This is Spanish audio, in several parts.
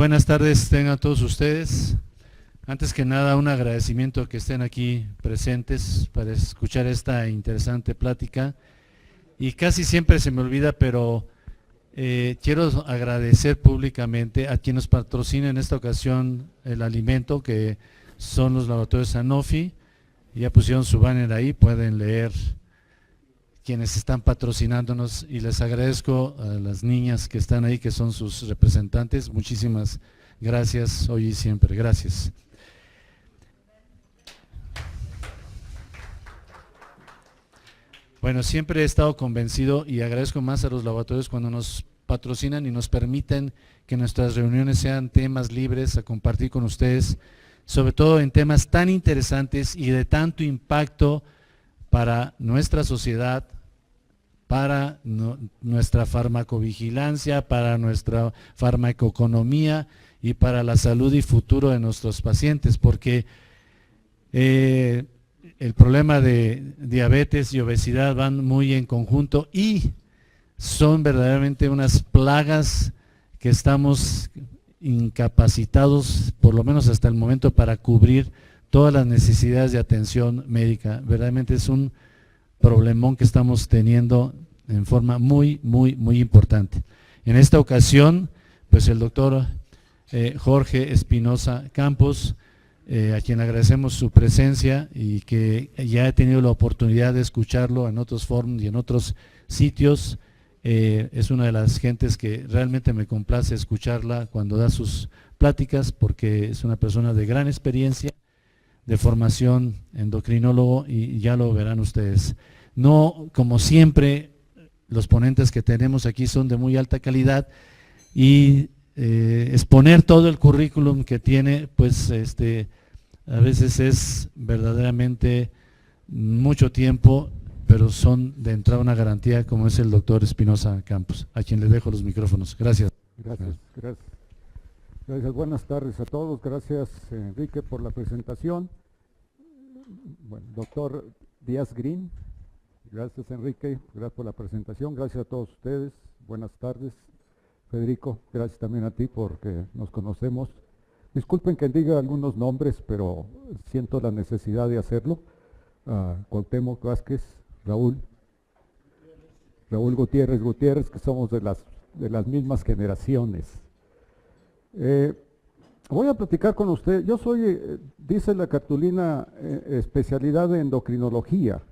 Buenas tardes tengan todos ustedes. Antes que nada, un agradecimiento que estén aquí presentes para escuchar esta interesante plática. Y casi siempre se me olvida, pero quiero agradecer públicamente a quienes patrocinan en esta ocasión el alimento, que son los laboratorios Sanofi. Ya pusieron su banner ahí, pueden leer quienes están patrocinándonos, y les agradezco a las niñas que están ahí, que son sus representantes. Muchísimas gracias, hoy y siempre. Gracias. Bueno, siempre he estado convencido y agradezco más a los laboratorios cuando nos patrocinan y nos permiten que nuestras reuniones sean temas libres a compartir con ustedes, sobre todo en temas tan interesantes y de tanto impacto para nuestra sociedad, para nuestra farmacovigilancia, para nuestra farmacoeconomía y para la salud y futuro de nuestros pacientes, porque el problema de diabetes y obesidad van muy en conjunto y son verdaderamente unas plagas que estamos incapacitados, por lo menos hasta el momento, para cubrir todas las necesidades de atención médica. Verdaderamente es un problemón que estamos teniendo en forma muy importante. En esta ocasión, pues el doctor Jorge Espinosa Campos, a quien agradecemos su presencia y que ya he tenido la oportunidad de escucharlo en otros foros y en otros sitios. Es una de las gentes que realmente me complace escucharla cuando da sus pláticas, porque es una persona de gran experiencia, de formación endocrinólogo, y ya lo verán ustedes. No, como siempre, los ponentes que tenemos aquí son de muy alta calidad, y exponer todo el currículum que tiene, pues a veces es verdaderamente mucho tiempo, pero son de entrada una garantía, como es el doctor Espinosa Campos, a quien le dejo los micrófonos. Gracias. Gracias, buenas tardes a todos. Gracias, Enrique, por la presentación. Bueno, doctor Díaz Green, gracias, Enrique, gracias por la presentación. Gracias a todos ustedes, buenas tardes. Federico, gracias también a ti porque nos conocemos. Disculpen que diga algunos nombres, pero siento la necesidad de hacerlo. Cuauhtémoc Vázquez, Raúl Gutiérrez, que somos de las mismas generaciones. Voy a platicar con usted. Yo soy, dice la cartulina, especialidad de endocrinología,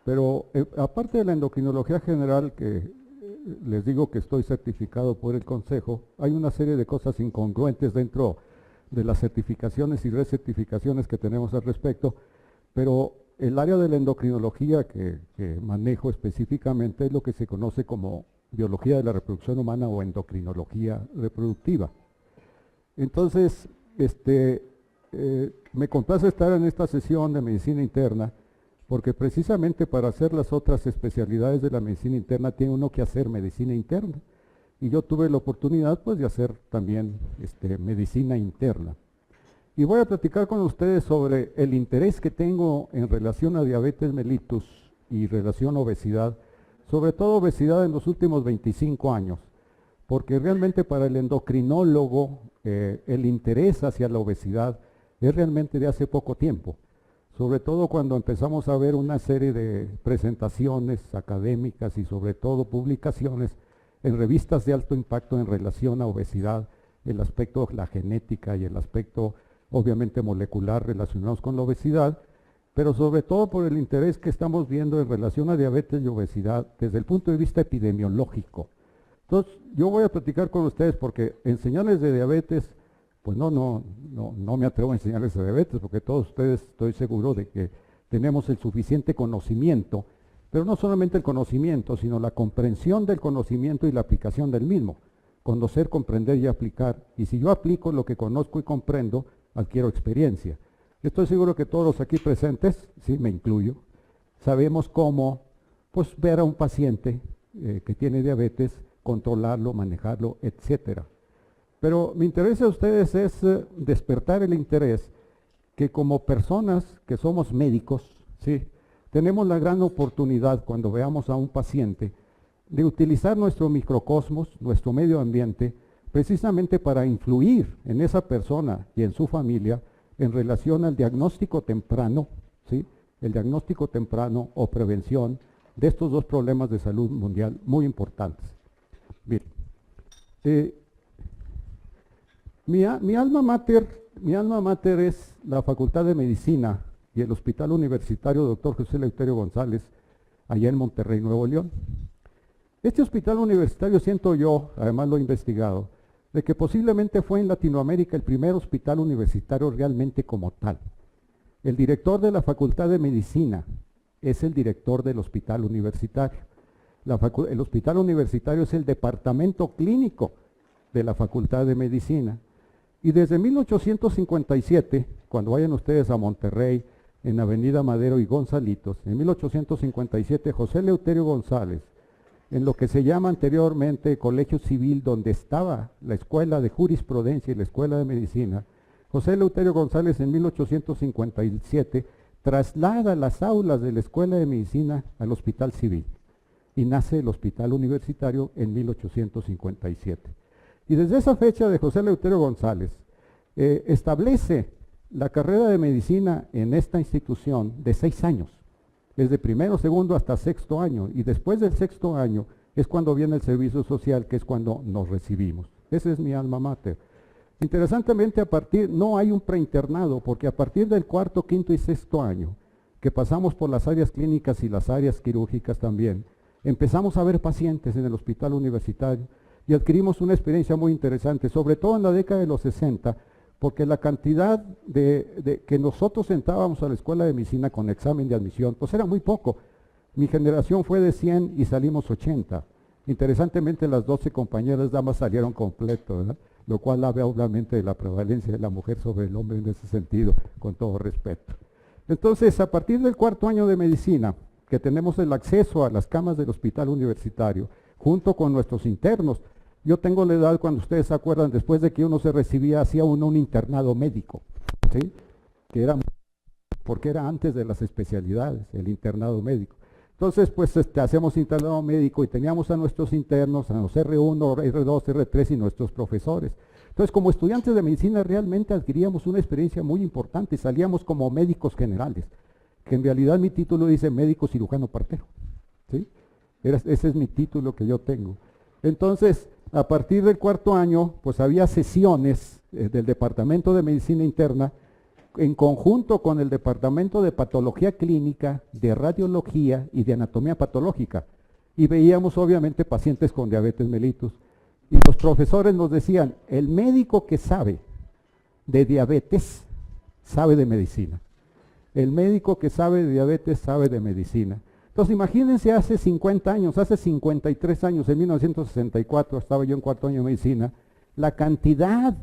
pero aparte de la endocrinología general, que les digo que estoy certificado por el Consejo, hay una serie de cosas incongruentes dentro de las certificaciones y recertificaciones que tenemos al respecto, pero el área de la endocrinología que manejo específicamente es lo que se conoce como biología de la reproducción humana o endocrinología reproductiva. Entonces, me complace estar en esta sesión de medicina interna, porque precisamente para hacer las otras especialidades de la medicina interna tiene uno que hacer medicina interna. Y yo tuve la oportunidad pues de hacer también medicina interna. Y voy a platicar con ustedes sobre el interés que tengo en relación a diabetes mellitus y relación a obesidad, sobre todo obesidad en los últimos 25 años, porque realmente para el endocrinólogo el interés hacia la obesidad es realmente de hace poco tiempo, sobre todo cuando empezamos a ver una serie de presentaciones académicas y sobre todo publicaciones en revistas de alto impacto en relación a obesidad, el aspecto de la genética y el aspecto obviamente molecular relacionados con la obesidad, pero sobre todo por el interés que estamos viendo en relación a diabetes y obesidad desde el punto de vista epidemiológico. Entonces, yo voy a platicar con ustedes porque enseñarles de diabetes, pues no me atrevo a enseñarles de diabetes, porque todos ustedes estoy seguro de que tenemos el suficiente conocimiento, pero no solamente el conocimiento, sino la comprensión del conocimiento y la aplicación del mismo. Conocer, comprender y aplicar. Y si yo aplico lo que conozco y comprendo, adquiero experiencia. Estoy seguro que todos los aquí presentes, sí, me incluyo, sabemos cómo pues, ver a un paciente que tiene diabetes, controlarlo, manejarlo, etcétera. Pero mi interés a ustedes es despertar el interés que como personas que somos médicos, ¿sí?, tenemos la gran oportunidad cuando veamos a un paciente de utilizar nuestro microcosmos, nuestro medio ambiente, precisamente para influir en esa persona y en su familia en relación al diagnóstico temprano, ¿sí? El diagnóstico temprano o prevención de estos dos problemas de salud mundial muy importantes. Bien, mi alma mater es la Facultad de Medicina y el Hospital Universitario Dr. José Eleuterio González, allá en Monterrey, Nuevo León. Este hospital universitario, siento yo, además lo he investigado, de que posiblemente fue en Latinoamérica el primer hospital universitario realmente como tal. El director de la Facultad de Medicina es el director del hospital universitario. El hospital universitario es el departamento clínico de la Facultad de Medicina. Y desde 1857, cuando vayan ustedes a Monterrey, en Avenida Madero y Gonzalitos, en 1857 José Eleuterio González, en lo que se llama anteriormente Colegio Civil, donde estaba la Escuela de Jurisprudencia y la Escuela de Medicina, José Eleuterio González en 1857 traslada las aulas de la Escuela de Medicina al Hospital Civil y nace el Hospital Universitario en 1857. Y desde esa fecha de José Eleuterio González establece la carrera de medicina en esta institución de 6 años, desde primero, segundo hasta sexto año, y después del sexto año es cuando viene el servicio social, que es cuando nos recibimos. Ese es mi alma mater. Interesantemente, no hay un preinternado, porque a partir del cuarto, quinto y sexto año, que pasamos por las áreas clínicas y las áreas quirúrgicas también, empezamos a ver pacientes en el hospital universitario y adquirimos una experiencia muy interesante, sobre todo en la década de los 60, porque la cantidad de que nosotros entrábamos a la escuela de medicina con examen de admisión, pues era muy poco. Mi generación fue de 100 y salimos 80. Interesantemente, las 12 compañeras damas salieron completo, ¿verdad? Lo cual habla obviamente de la prevalencia de la mujer sobre el hombre en ese sentido, con todo respeto. Entonces, a partir del cuarto año de medicina, que tenemos el acceso a las camas del hospital universitario, junto con nuestros internos. Yo tengo la edad, cuando ustedes se acuerdan, después de que uno se recibía, hacía uno un internado médico, ¿sí? Porque era antes de las especialidades, el internado médico. Entonces, pues hacemos internado médico y teníamos a nuestros internos, a los R1, R2, R3 y nuestros profesores. Entonces, como estudiantes de medicina realmente adquiríamos una experiencia muy importante y salíamos como médicos generales, que en realidad mi título dice médico cirujano partero, ¿sí? Ese es mi título que yo tengo. Entonces, a partir del cuarto año, pues había sesiones del Departamento de Medicina Interna en conjunto con el Departamento de Patología Clínica, de Radiología y de Anatomía Patológica. Y veíamos obviamente pacientes con diabetes mellitus. Y los profesores nos decían, el médico que sabe de diabetes, sabe de medicina. El médico que sabe de diabetes, sabe de medicina. Entonces imagínense hace 50 años, hace 53 años, en 1964, estaba yo en cuarto año de medicina, la cantidad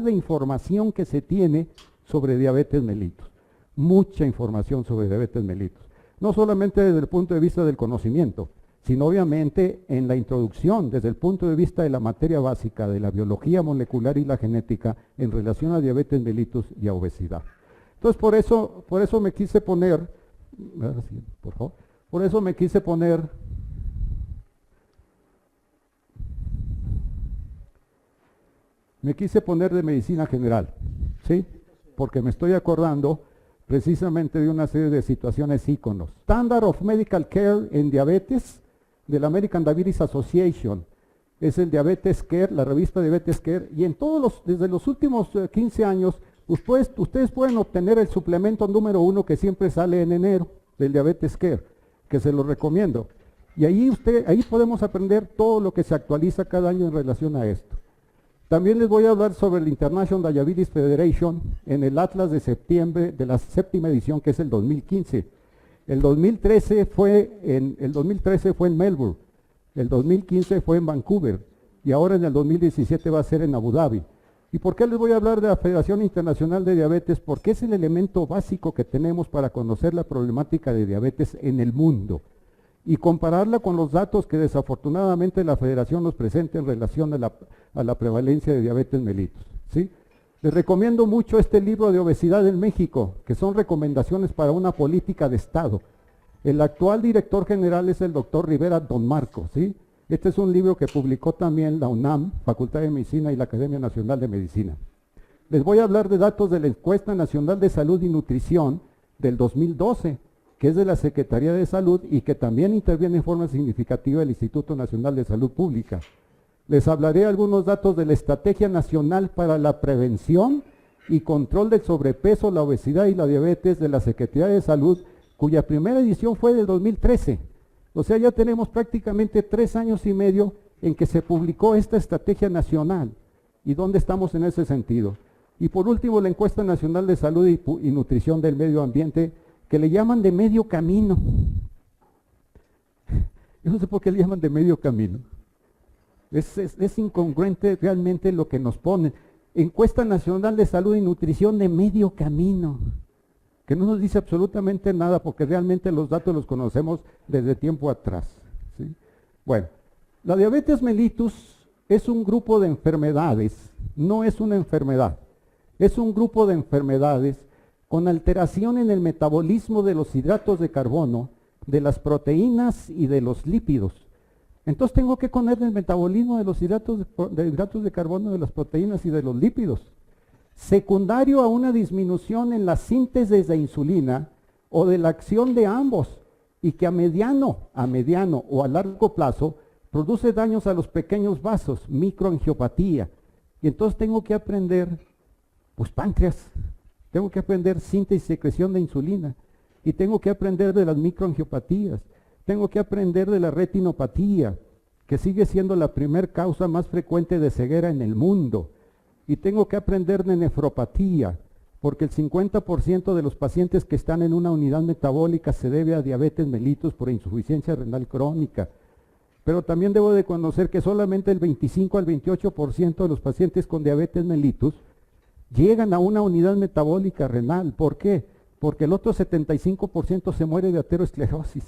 de información que se tiene sobre diabetes mellitus. Mucha información sobre diabetes mellitus. No solamente desde el punto de vista del conocimiento, sino obviamente en la introducción, desde el punto de vista de la materia básica, de la biología molecular y la genética, en relación a diabetes mellitus y a obesidad. Entonces por eso me quise poner, por favor, por eso me quise poner de medicina general, ¿sí? Porque me estoy acordando precisamente de una serie de situaciones íconos. Standard of Medical Care en Diabetes, de la American Diabetes Association, es el Diabetes Care, la revista Diabetes Care, y en desde los últimos 15 años, ustedes pueden obtener el suplemento número 1 que siempre sale en enero, del Diabetes Care, que se lo recomiendo. Y ahí podemos aprender todo lo que se actualiza cada año en relación a esto. También les voy a hablar sobre el International Diabetes Federation en el Atlas de septiembre de la 7ª edición, que es el 2015. El 2013 fue en Melbourne, el 2015 fue en Vancouver y ahora en el 2017 va a ser en Abu Dhabi. ¿Y por qué les voy a hablar de la Federación Internacional de Diabetes? Porque es el elemento básico que tenemos para conocer la problemática de diabetes en el mundo y compararla con los datos que desafortunadamente la Federación nos presenta en relación a la prevalencia de diabetes mellitus, ¿sí? Les recomiendo mucho este libro de Obesidad en México, que son recomendaciones para una política de Estado. El actual director general es el doctor Rivera Don Marco, ¿sí? Este es un libro que publicó también la UNAM, Facultad de Medicina y la Academia Nacional de Medicina. Les voy a hablar de datos de la Encuesta Nacional de Salud y Nutrición del 2012, que es de la Secretaría de Salud y que también interviene en forma significativa el Instituto Nacional de Salud Pública. Les hablaré algunos datos de la Estrategia Nacional para la Prevención y Control del Sobrepeso, la Obesidad y la Diabetes de la Secretaría de Salud, cuya primera edición fue del 2013. O sea, ya tenemos prácticamente 3 años y medio en que se publicó esta Estrategia Nacional. ¿Y dónde estamos en ese sentido? Y por último, la Encuesta Nacional de Salud y Nutrición del Medio Ambiente, que le llaman de medio camino. Yo no sé por qué le llaman de medio camino. Es incongruente realmente lo que nos ponen. Encuesta Nacional de Salud y Nutrición de medio camino, que no nos dice absolutamente nada porque realmente los datos los conocemos desde tiempo atrás, ¿sí? Bueno, la diabetes mellitus es un grupo de enfermedades, no es una enfermedad, es un grupo de enfermedades con alteración en el metabolismo de los hidratos de carbono, de las proteínas y de los lípidos. Entonces tengo que poner el metabolismo de los hidratos de carbono, de las proteínas y de los lípidos. Secundario a una disminución en la síntesis de insulina o de la acción de ambos, y que a mediano o a largo plazo produce daños a los pequeños vasos, microangiopatía. Y entonces tengo que aprender, pues páncreas, tengo que aprender síntesis y secreción de insulina, y tengo que aprender de las microangiopatías, tengo que aprender de la retinopatía, que sigue siendo la primer causa más frecuente de ceguera en el mundo. Y tengo que aprender de nefropatía, porque el 50% de los pacientes que están en una unidad metabólica se debe a diabetes mellitus por insuficiencia renal crónica. Pero también debo de conocer que solamente el 25 al 28% de los pacientes con diabetes mellitus llegan a una unidad metabólica renal. ¿Por qué? Porque el otro 75% se muere de aterosclerosis,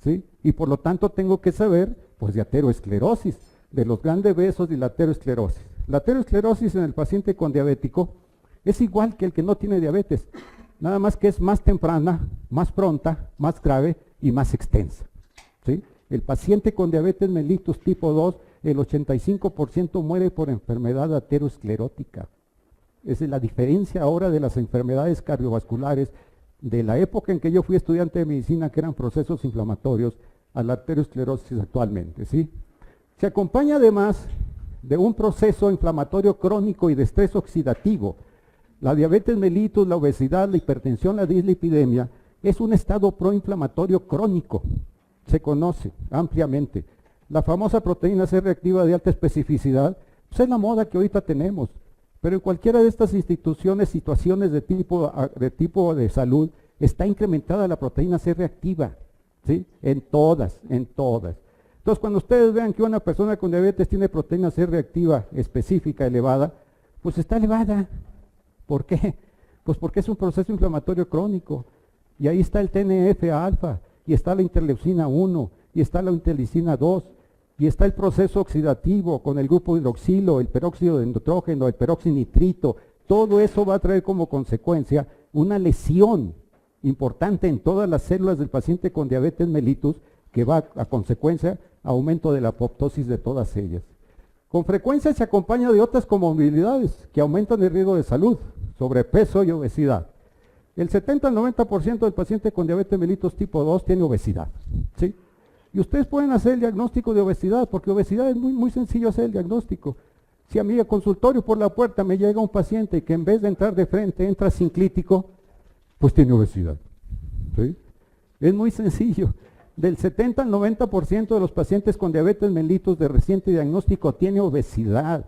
¿sí? Y por lo tanto tengo que saber, pues, de aterosclerosis, de los grandes vasos y la aterosclerosis. La aterosclerosis en el paciente con diabético es igual que el que no tiene diabetes, nada más que es más temprana, más pronta, más grave y más extensa, ¿sí? El paciente con diabetes mellitus tipo 2, el 85% muere por enfermedad aterosclerótica. Esa es la diferencia ahora de las enfermedades cardiovasculares de la época en que yo fui estudiante de medicina, que eran procesos inflamatorios, a la aterosclerosis actualmente, ¿sí? Se acompaña además de un proceso inflamatorio crónico y de estrés oxidativo. La diabetes mellitus, la obesidad, la hipertensión, la dislipidemia, es un estado proinflamatorio crónico, se conoce ampliamente. La famosa proteína C reactiva de alta especificidad, pues es la moda que ahorita tenemos, pero en cualquiera de estas instituciones, situaciones de tipo de salud, está incrementada la proteína C reactiva, ¿sí? En todas. Entonces, cuando ustedes vean que una persona con diabetes tiene proteína C reactiva específica elevada, pues está elevada. ¿Por qué? Pues porque es un proceso inflamatorio crónico. Y ahí está el TNF-alfa, y está la interleucina 1, y está la interleucina 2, y está el proceso oxidativo con el grupo hidroxilo, el peróxido de nitrógeno, el peroxinitrito. Todo eso va a traer como consecuencia una lesión importante en todas las células del paciente con diabetes mellitus, que va a consecuencia aumento de la apoptosis de todas ellas. Con frecuencia se acompaña de otras comorbilidades que aumentan el riesgo de salud, sobrepeso y obesidad. El 70 al 90% del paciente con diabetes mellitus tipo 2 tiene obesidad, ¿sí? Y ustedes pueden hacer el diagnóstico de obesidad, porque obesidad es muy sencillo hacer el diagnóstico. Si a mí al consultorio por la puerta me llega un paciente que en vez de entrar de frente entra sinclítico, pues tiene obesidad, ¿sí? Es muy sencillo. Del 70 al 90% de los pacientes con diabetes mellitus de reciente diagnóstico tiene obesidad.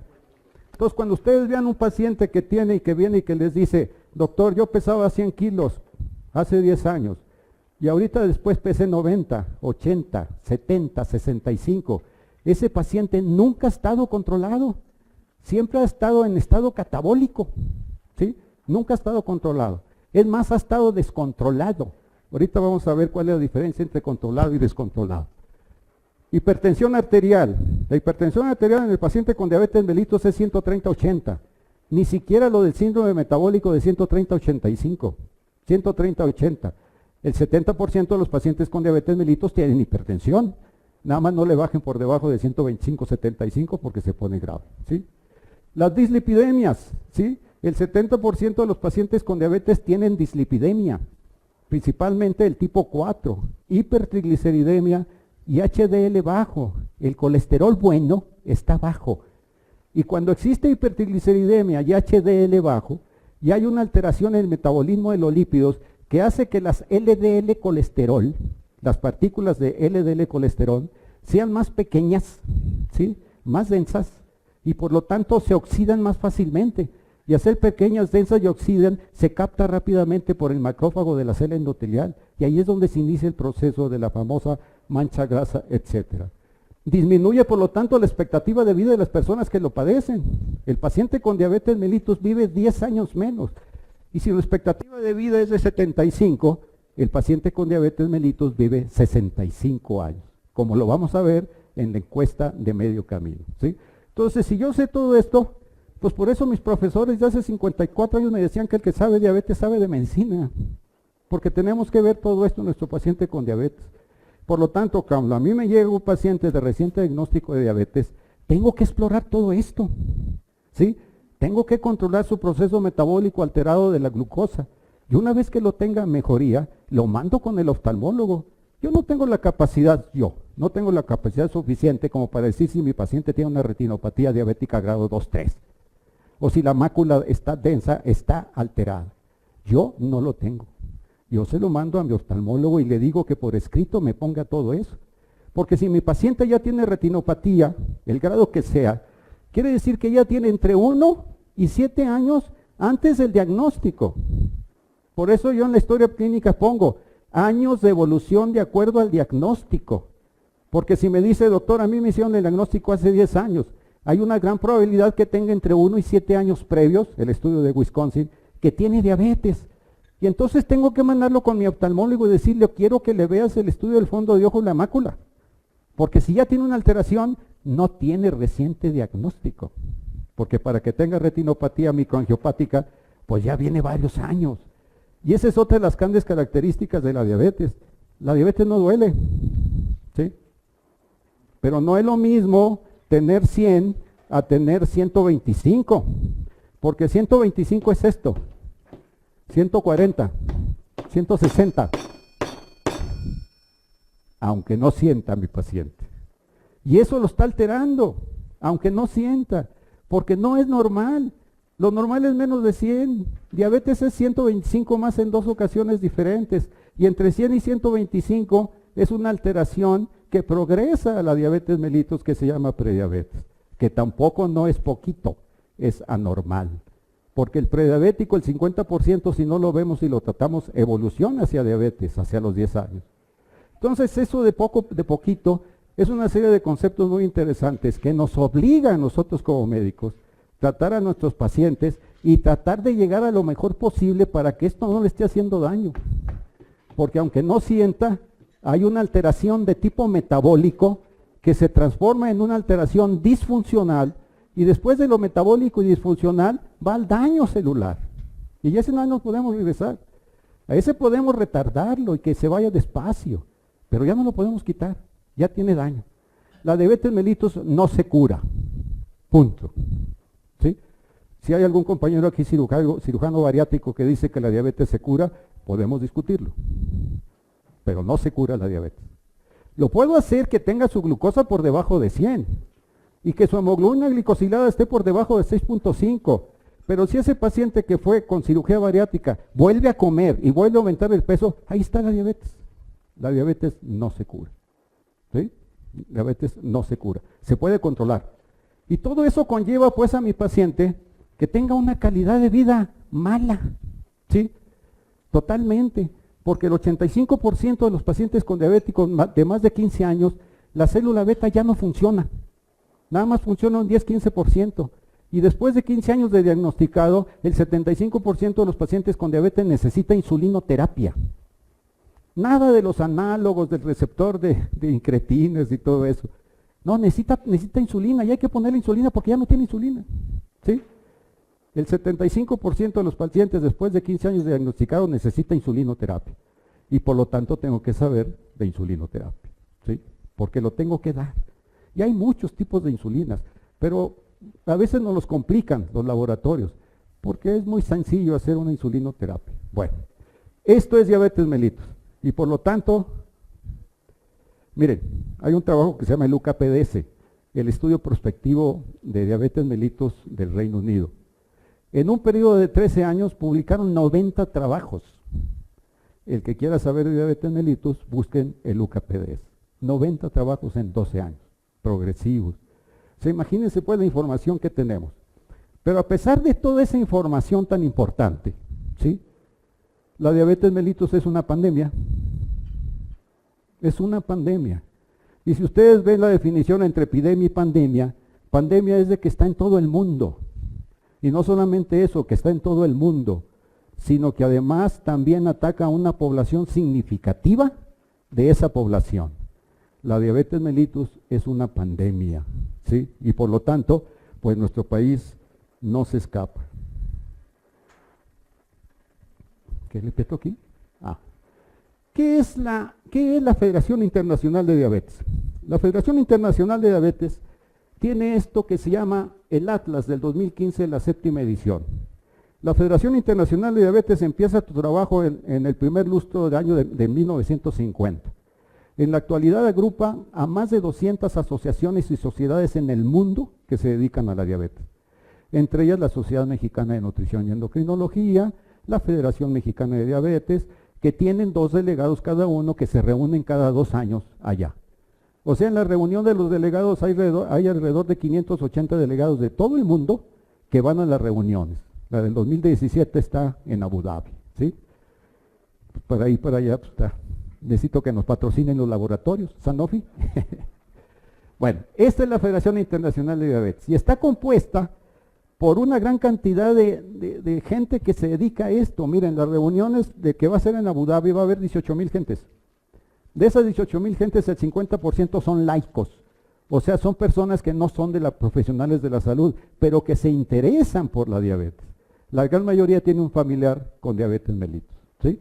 Entonces, cuando ustedes vean un paciente que tiene y que viene y que les dice, doctor, yo pesaba 100 kilos hace 10 años y ahorita después pesé 90, 80, 70, 65, ese paciente nunca ha estado controlado, siempre ha estado en estado catabólico, ¿sí? Nunca ha estado controlado. Es más, ha estado descontrolado. Ahorita vamos a ver cuál es la diferencia entre controlado y descontrolado. Hipertensión arterial. La hipertensión arterial en el paciente con diabetes mellitus es 130-80. Ni siquiera lo del síndrome metabólico de 130-85. 130-80. El 70% de los pacientes con diabetes mellitus tienen hipertensión. Nada más no le bajen por debajo de 125/75 porque se pone grave, ¿sí? Las dislipidemias, ¿sí? El 70% de los pacientes con diabetes tienen dislipidemia, principalmente el tipo 4, hipertrigliceridemia y HDL bajo. El colesterol bueno está bajo. Y cuando existe hipertrigliceridemia y HDL bajo, y hay una alteración en el metabolismo de los lípidos que hace que las LDL colesterol, las partículas de LDL colesterol, sean más pequeñas, ¿sí? Más densas, y por lo tanto se oxidan más fácilmente. Y al ser pequeñas, densas y oxidan, se capta rápidamente por el macrófago de la célula endotelial, y ahí es donde se inicia el proceso de la famosa mancha grasa, etc. Disminuye, por lo tanto, la expectativa de vida de las personas que lo padecen. El paciente con diabetes mellitus vive 10 años menos, y si la expectativa de vida es de 75, el paciente con diabetes mellitus vive 65 años, como lo vamos a ver en la encuesta de medio camino, ¿sí? Entonces, si yo sé todo esto, pues por eso mis profesores de hace 54 años me decían que el que sabe diabetes sabe de medicina, porque tenemos que ver todo esto en nuestro paciente con diabetes. Por lo tanto, cuando a mí me llega un paciente de reciente diagnóstico de diabetes, tengo que explorar todo esto, ¿sí? Tengo que controlar su proceso metabólico alterado de la glucosa. Y una vez que lo tenga mejoría, lo mando con el oftalmólogo. Yo no tengo la capacidad suficiente como para decir si mi paciente tiene una retinopatía diabética grado 2, 3. O si la mácula está densa, está alterada. Yo no lo tengo. Yo se lo mando a mi oftalmólogo y le digo que por escrito me ponga todo eso. Porque si mi paciente ya tiene retinopatía, el grado que sea, quiere decir que ya tiene entre 1 y 7 años antes del diagnóstico. Por eso yo en la historia clínica pongo años de evolución de acuerdo al diagnóstico. Porque si me dice, doctor, a mí me hicieron el diagnóstico hace 10 años, hay una gran probabilidad que tenga entre 1 y 7 años previos, el estudio de Wisconsin, que tiene diabetes. Y entonces tengo que mandarlo con mi oftalmólogo y decirle, quiero que le veas el estudio del fondo de ojo y la mácula. Porque si ya tiene una alteración, no tiene reciente diagnóstico. Porque para que tenga retinopatía microangiopática, pues ya viene varios años. Y esa es otra de las grandes características de la diabetes. La diabetes no duele, ¿sí? Pero no es lo mismo tener 100 a tener 125, porque 125 es esto, 140, 160, aunque no sienta mi paciente. Y eso lo está alterando, aunque no sienta, porque no es normal. Lo normal es menos de 100, diabetes es 125 más en 2 ocasiones diferentes, y entre 100 y 125 es una alteración que progresa a la diabetes mellitus que se llama prediabetes, que tampoco no es poquito, es anormal. Porque el prediabético, el 50%, si no lo vemos y lo tratamos, evoluciona hacia diabetes, hacia los 10 años. Entonces eso de poquito, es una serie de conceptos muy interesantes que nos obliga a nosotros como médicos tratar a nuestros pacientes y tratar de llegar a lo mejor posible para que esto no le esté haciendo daño. Porque aunque no sienta, hay una alteración de tipo metabólico que se transforma en una alteración disfuncional, y después de lo metabólico y disfuncional va al daño celular. Y ese no nos podemos regresar. A ese podemos retardarlo y que se vaya despacio, pero ya no lo podemos quitar, ya tiene daño. La diabetes mellitus no se cura, punto. ¿Sí? Si hay algún compañero aquí cirujano bariátrico que dice que la diabetes se cura, podemos discutirlo, pero no se cura la diabetes. Lo puedo hacer que tenga su glucosa por debajo de 100 y que su hemoglobina glicosilada esté por debajo de 6.5, pero si ese paciente que fue con cirugía bariátrica vuelve a comer y vuelve a aumentar el peso, ahí está la diabetes. La diabetes no se cura, ¿sí? La diabetes no se cura, se puede controlar. Y todo eso conlleva pues a mi paciente que tenga una calidad de vida mala, ¿sí? Totalmente, porque el 85% de los pacientes con diabéticos de más de 15 años, la célula beta ya no funciona, nada más funciona un 10-15%. Y después de 15 años de diagnosticado, el 75% de los pacientes con diabetes necesita insulinoterapia. Nada de los análogos del receptor de incretines y todo eso. No, necesita insulina, y hay que ponerle insulina porque ya no tiene insulina, ¿sí? El 75% de los pacientes después de 15 años de diagnosticado necesita insulinoterapia, y por lo tanto tengo que saber de insulinoterapia, ¿sí? porque lo tengo que dar. Y hay muchos tipos de insulinas, pero a veces nos los complican los laboratorios, porque es muy sencillo hacer una insulinoterapia. Bueno, esto es diabetes mellitus, y por lo tanto, miren, hay un trabajo que se llama el UKPDS, el estudio prospectivo de diabetes mellitus del Reino Unido. En un periodo de 13 años publicaron 90 trabajos. El que quiera saber de diabetes mellitus, busquen el UKPDS. 90 trabajos en 12 años, progresivos. O sea, imagínense pues la información que tenemos. Pero a pesar de toda esa información tan importante, ¿sí? La diabetes mellitus es una pandemia. Es una pandemia. Y si ustedes ven la definición entre epidemia y pandemia, pandemia es de que está en todo el mundo. Y no solamente eso, que está en todo el mundo, sino que además también ataca a una población significativa de esa población. La diabetes mellitus es una pandemia, ¿sí? Y por lo tanto, pues nuestro país no se escapa. ¿Qué le peto aquí? ¿Qué es la Federación Internacional de Diabetes? La Federación Internacional de Diabetes tiene esto que se llama el Atlas del 2015, la 7ª edición. La Federación Internacional de Diabetes empieza su trabajo en el primer lustro del año de 1950. En la actualidad agrupa a más de 200 asociaciones y sociedades en el mundo que se dedican a la diabetes. Entre ellas la Sociedad Mexicana de Nutrición y Endocrinología, la Federación Mexicana de Diabetes, que tienen 2 delegados cada uno que se reúnen cada 2 años allá. O sea, en la reunión de los delegados hay alrededor de 580 delegados de todo el mundo que van a las reuniones. La del 2017 está en Abu Dhabi, ¿sí? Para ir para allá, pues está. Necesito que nos patrocinen los laboratorios, Sanofi. Bueno, esta es la Federación Internacional de Diabetes y está compuesta por una gran cantidad de gente que se dedica a esto. Miren, las reuniones de que va a ser en Abu Dhabi va a haber 18,000 gentes. De esas 18,000 gentes, el 50% son laicos, o sea, son personas que no son profesionales de la salud, pero que se interesan por la diabetes. La gran mayoría tiene un familiar con diabetes mellitus, ¿sí?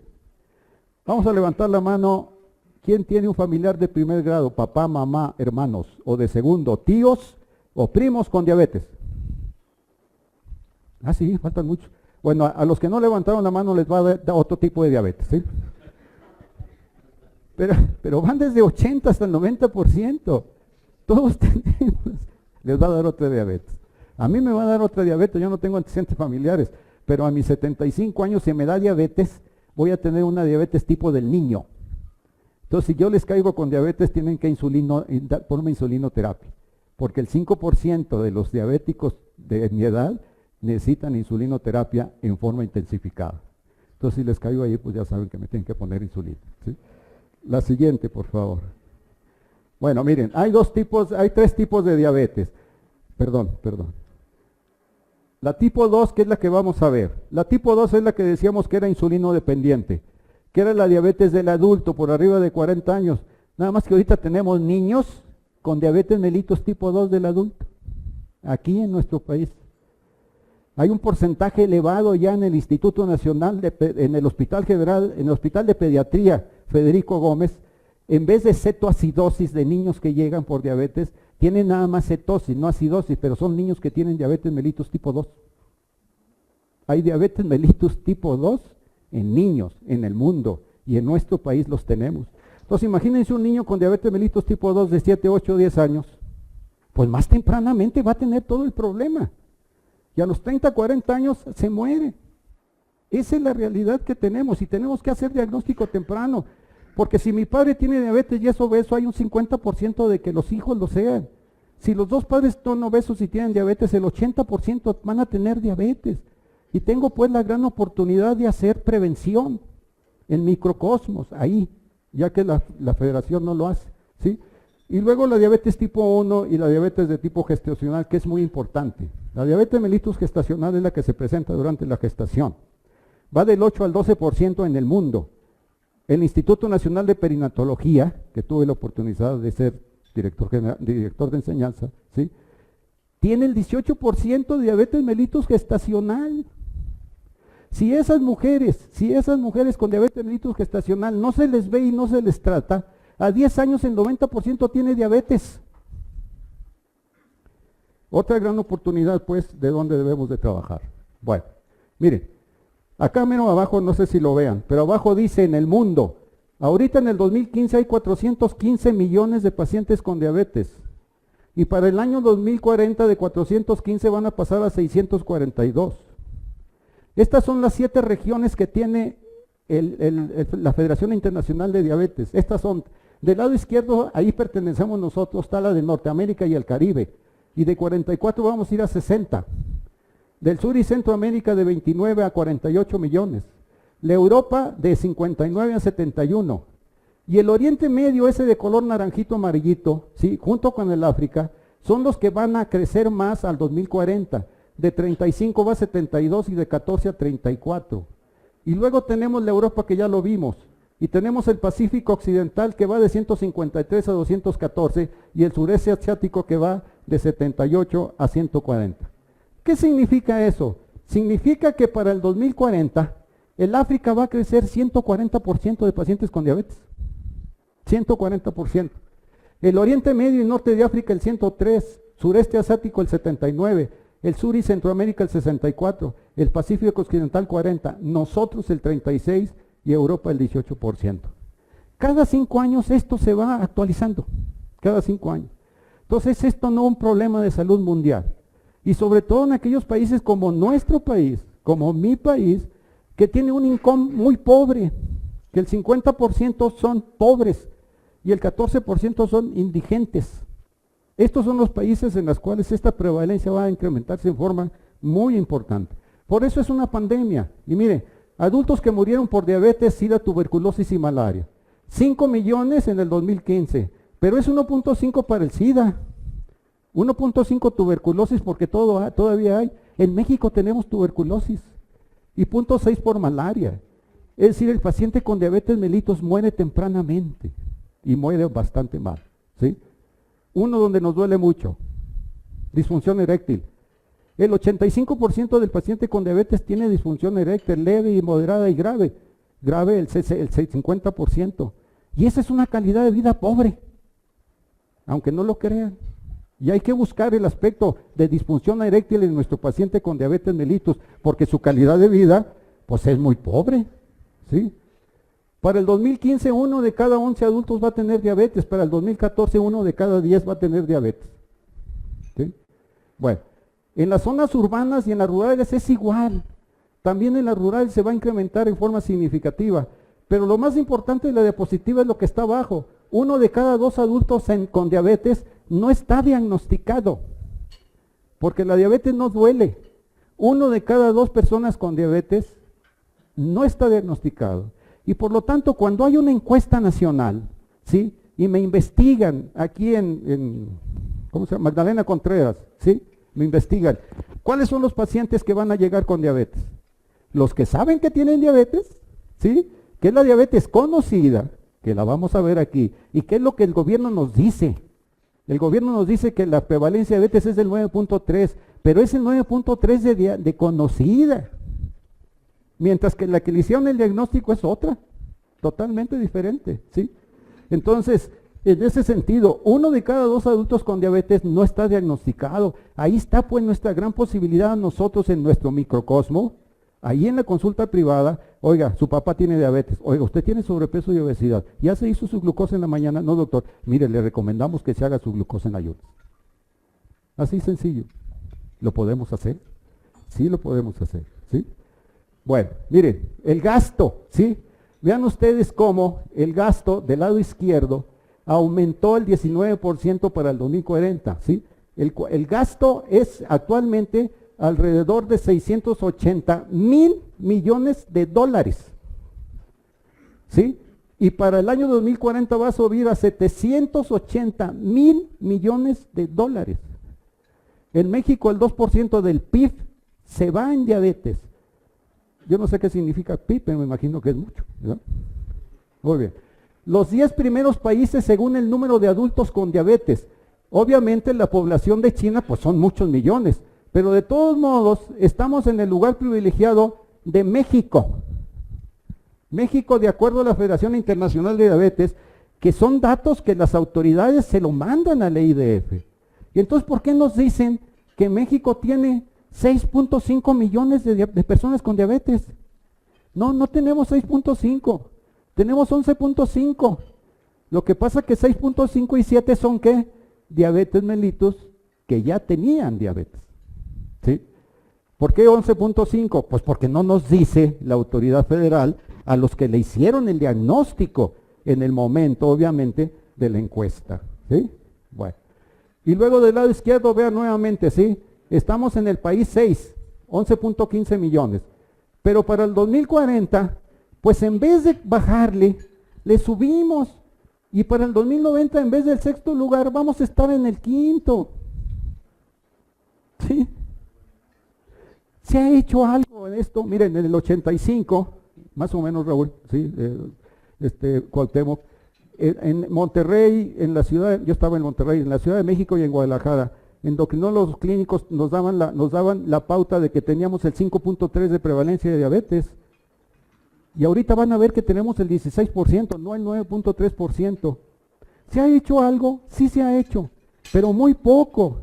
Vamos a levantar la mano. ¿Quién tiene un familiar de primer grado? Papá, mamá, hermanos, o de segundo, tíos o primos con diabetes. Sí, faltan muchos. Bueno, a los que no levantaron la mano les va a dar otro tipo de diabetes, ¿sí? Pero van desde 80 hasta el 90%. Todos tenemos. Les va a dar otra diabetes. A mí me va a dar otra diabetes. Yo no tengo antecedentes familiares, pero a mis 75 años, si me da diabetes, voy a tener una diabetes tipo del niño. Entonces, si yo les caigo con diabetes, tienen que ponerme insulinoterapia. Porque el 5% de los diabéticos de mi edad necesitan insulinoterapia en forma intensificada. Entonces, si les caigo ahí, pues ya saben que me tienen que poner insulina, ¿sí? La siguiente, por favor. Bueno, miren, hay 3 tipos de diabetes. Perdón. La tipo 2, que es la que vamos a ver. La tipo 2 es la que decíamos que era insulino dependiente, que era la diabetes del adulto por arriba de 40 años. Nada más que ahorita tenemos niños con diabetes mellitus tipo 2 del adulto, aquí en nuestro país. Hay un porcentaje elevado ya en el Instituto Nacional, en el Hospital General, en el Hospital de Pediatría Federico Gómez, en vez de cetoacidosis de niños que llegan por diabetes, tienen nada más cetosis, no acidosis, pero son niños que tienen diabetes mellitus tipo 2. Hay diabetes mellitus tipo 2 en niños, en el mundo, y en nuestro país los tenemos. Entonces imagínense un niño con diabetes mellitus tipo 2 de 7, 8, 10 años, pues más tempranamente va a tener todo el problema. Y a los 30, 40 años se muere. Esa es la realidad que tenemos y tenemos que hacer diagnóstico temprano. Porque si mi padre tiene diabetes y es obeso, hay un 50% de que los hijos lo sean. Si los 2 padres son obesos y tienen diabetes, el 80% van a tener diabetes. Y tengo pues la gran oportunidad de hacer prevención en microcosmos, ahí, ya que la federación no lo hace, ¿sí? Y luego la diabetes tipo 1 y la diabetes de tipo gestacional, que es muy importante. La diabetes mellitus gestacional es la que se presenta durante la gestación. Va del 8 al 12% en el mundo. El Instituto Nacional de Perinatología, que tuve la oportunidad de ser director de enseñanza, ¿sí?, tiene el 18% de diabetes mellitus gestacional. Si esas mujeres con diabetes mellitus gestacional no se les ve y no se les trata, A 10 años el 90% tiene diabetes. Otra gran oportunidad, pues, de donde debemos de trabajar. Bueno, miren, acá menos abajo, no sé si lo vean, pero abajo dice en el mundo, ahorita en el 2015 hay 415 millones de pacientes con diabetes. Y para el año 2040 de 415 van a pasar a 642. Estas son las 7 regiones que tiene la Federación Internacional de Diabetes. Estas son, del lado izquierdo, ahí pertenecemos nosotros, está la de Norteamérica y el Caribe. Y de 44 vamos a ir a 60. Del sur y Centroamérica de 29 a 48 millones. La Europa de 59 a 71. Y el Oriente Medio, ese de color naranjito amarillito, ¿sí?, junto con el África, son los que van a crecer más al 2040. De 35 va a 72 y de 14 a 34. Y luego tenemos la Europa que ya lo vimos. Y tenemos el Pacífico Occidental que va de 153 a 214 y el sureste asiático que va de 78 a 140. ¿Qué significa eso? Significa que para el 2040 el África va a crecer 140% de pacientes con diabetes. 140%. El Oriente Medio y Norte de África el 103, sureste asiático el 79, el sur y Centroamérica el 64, el Pacífico Occidental 40, nosotros el 36 y Europa el 18%. Cada 5 años esto se va actualizando, cada 5 años. Entonces esto no es un problema de salud mundial. Y sobre todo en aquellos países como nuestro país, como mi país, que tiene un income muy pobre, que el 50% son pobres y el 14% son indigentes. Estos son los países en los cuales esta prevalencia va a incrementarse en forma muy importante. Por eso es una pandemia. Y mire, adultos que murieron por diabetes, sida, tuberculosis y malaria. 5 millones en el 2015, pero es 1.5 para el SIDA. 1.5 tuberculosis porque todavía hay. En México tenemos tuberculosis y 0.6 por malaria. Es decir, el paciente con diabetes mellitus muere tempranamente y muere bastante mal, ¿sí? Uno donde nos duele mucho, disfunción eréctil. El 85% del paciente con diabetes tiene disfunción eréctil, leve y moderada y grave. Grave el 50%. Y esa es una calidad de vida pobre, aunque no lo crean. Y hay que buscar el aspecto de disfunción eréctil en nuestro paciente con diabetes mellitus, porque su calidad de vida, pues es muy pobre, ¿sí? Para el 2015, 1 de cada 11 adultos va a tener diabetes. Para el 2014, 1 de cada 10 va a tener diabetes, ¿sí? Bueno, en las zonas urbanas y en las rurales es igual. También en las rurales se va a incrementar en forma significativa. Pero lo más importante de la diapositiva es lo que está abajo. 1 de cada 2 adultos con diabetes no está diagnosticado, porque la diabetes no duele. 1 de cada 2 personas con diabetes no está diagnosticado. Y por lo tanto, cuando hay una encuesta nacional, ¿sí?, y me investigan aquí ¿cómo se llama? Magdalena Contreras, ¿sí?, me investigan, ¿cuáles son los pacientes que van a llegar con diabetes? Los que saben que tienen diabetes, ¿sí?, que es la diabetes conocida, que la vamos a ver aquí, y qué es lo que el gobierno nos dice. El gobierno nos dice que la prevalencia de diabetes es del 9.3, pero es el 9.3 de conocida. Mientras que la que le hicieron el diagnóstico es otra, totalmente diferente, ¿sí? Entonces, en ese sentido, 1 de cada 2 adultos con diabetes no está diagnosticado. Ahí está pues nuestra gran posibilidad nosotros en nuestro microcosmo, ahí en la consulta privada. Oiga, su papá tiene diabetes, oiga, usted tiene sobrepeso y obesidad, ¿ya se hizo su glucosa en la mañana? No, doctor, mire, le recomendamos que se haga su glucosa en ayunas. Así sencillo. ¿Lo podemos hacer? Sí, lo podemos hacer, ¿sí? Bueno, miren, el gasto, ¿sí? Vean ustedes cómo el gasto del lado izquierdo aumentó el 19% para el 2040, ¿sí? El gasto es actualmente alrededor de 680,000 millones de dólares, ¿sí? Y para el año 2040 va a subir a 780,000 millones de dólares. En México el 2% del PIB se va en diabetes. Yo no sé qué significa PIB, pero me imagino que es mucho, ¿verdad? Muy bien. Los 10 primeros países según el número de adultos con diabetes. Obviamente la población de China pues son muchos millones, pero de todos modos estamos en el lugar privilegiado de México. México, de acuerdo a la Federación Internacional de Diabetes, que son datos que las autoridades se lo mandan a la IDF. Y entonces, ¿por qué nos dicen que México tiene 6.5 millones de personas con diabetes? No, no tenemos 6.5, tenemos 11.5. Lo que pasa que 6.5 y 7 son ¿qué? Diabetes mellitus que ya tenían diabetes. ¿Sí? ¿Por qué 11.5? Pues porque no nos dice la autoridad federal a los que le hicieron el diagnóstico en el momento, obviamente, de la encuesta. ¿Sí? Bueno. Y luego del lado izquierdo, vean nuevamente, ¿sí? Estamos en el país 6, 11.15 millones. Pero para el 2040, pues en vez de bajarle, le subimos. Y para el 2090, en vez del sexto lugar, vamos a estar en el quinto. ¿Sí? ¿Se ha hecho algo en esto? Miren, en el 85, más o menos, Raúl, ¿sí? Cuauhtémoc, en Monterrey, en la ciudad, yo estaba en Monterrey, en la Ciudad de México y en Guadalajara, endocrinólogos clínicos nos daban la pauta de que teníamos el 5.3 de prevalencia de diabetes. Y ahorita van a ver que tenemos el 16%, no el 9.3%. ¿Se ha hecho algo? Sí se ha hecho, pero muy poco.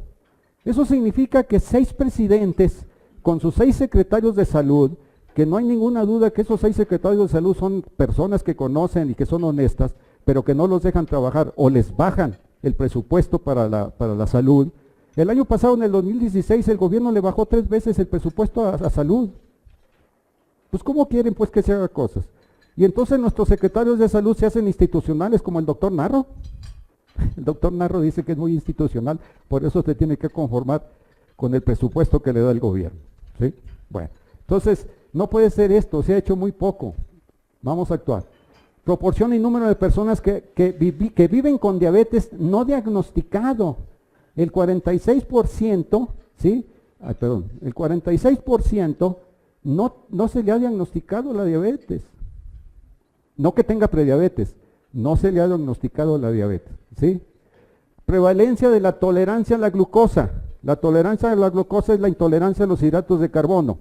Eso significa que 6 presidentes, con sus 6 secretarios de salud, que no hay ninguna duda que esos 6 secretarios de salud son personas que conocen y que son honestas, pero que no los dejan trabajar o les bajan el presupuesto para la salud. El año pasado, en el 2016, el gobierno le bajó 3 veces el presupuesto a salud. Pues ¿cómo quieren pues que se haga cosas? Y entonces nuestros secretarios de salud se hacen institucionales como el doctor Narro. El doctor Narro dice que es muy institucional, por eso se tiene que conformar con el presupuesto que le da el gobierno. ¿Sí? Bueno, entonces no puede ser esto, se ha hecho muy poco. Vamos a actuar. Proporción y número de personas que viven con diabetes no diagnosticado. El 46%, ¿sí? El 46% no se le ha diagnosticado la diabetes. No que tenga prediabetes, no se le ha diagnosticado la diabetes, ¿sí? Prevalencia de la tolerancia a la glucosa. La tolerancia a la glucosa es la intolerancia a los hidratos de carbono.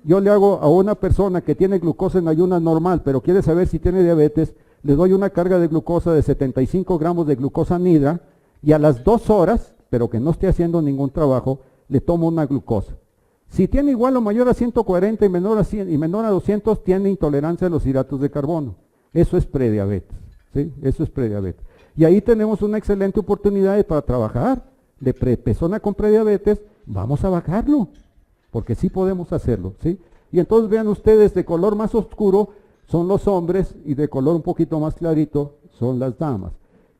Yo le hago a una persona que tiene glucosa en ayunas normal, pero quiere saber si tiene diabetes, le doy una carga de glucosa de 75 gramos de glucosa anhidra y a las 2 horas, pero que no esté haciendo ningún trabajo, le tomo una glucosa. Si tiene igual o mayor a 140 y menor a 100 y menor a 200, tiene intolerancia a los hidratos de carbono. Eso es prediabetes, ¿sí? Eso es prediabetes. Y ahí tenemos una excelente oportunidad para trabajar. De persona con prediabetes, vamos a bajarlo, porque sí podemos hacerlo, ¿sí? Y entonces vean ustedes, de color más oscuro son los hombres y de color un poquito más clarito son las damas.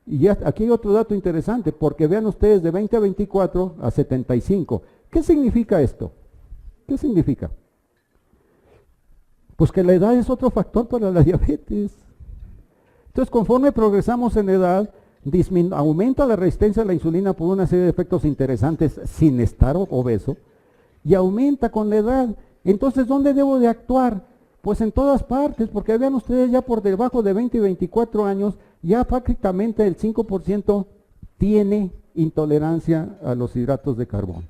Y ya, aquí hay otro dato interesante, porque vean ustedes de 20 a 24 a 75. ¿Qué significa esto? ¿Qué significa? Pues que la edad es otro factor para la diabetes. Entonces, conforme progresamos en edad, aumenta la resistencia a la insulina por una serie de efectos interesantes sin estar obeso, y aumenta con la edad. Entonces, ¿dónde debo de actuar? Pues en todas partes, porque vean ustedes, ya por debajo de 20 y 24 años, ya prácticamente el 5% tiene intolerancia a los hidratos de carbono.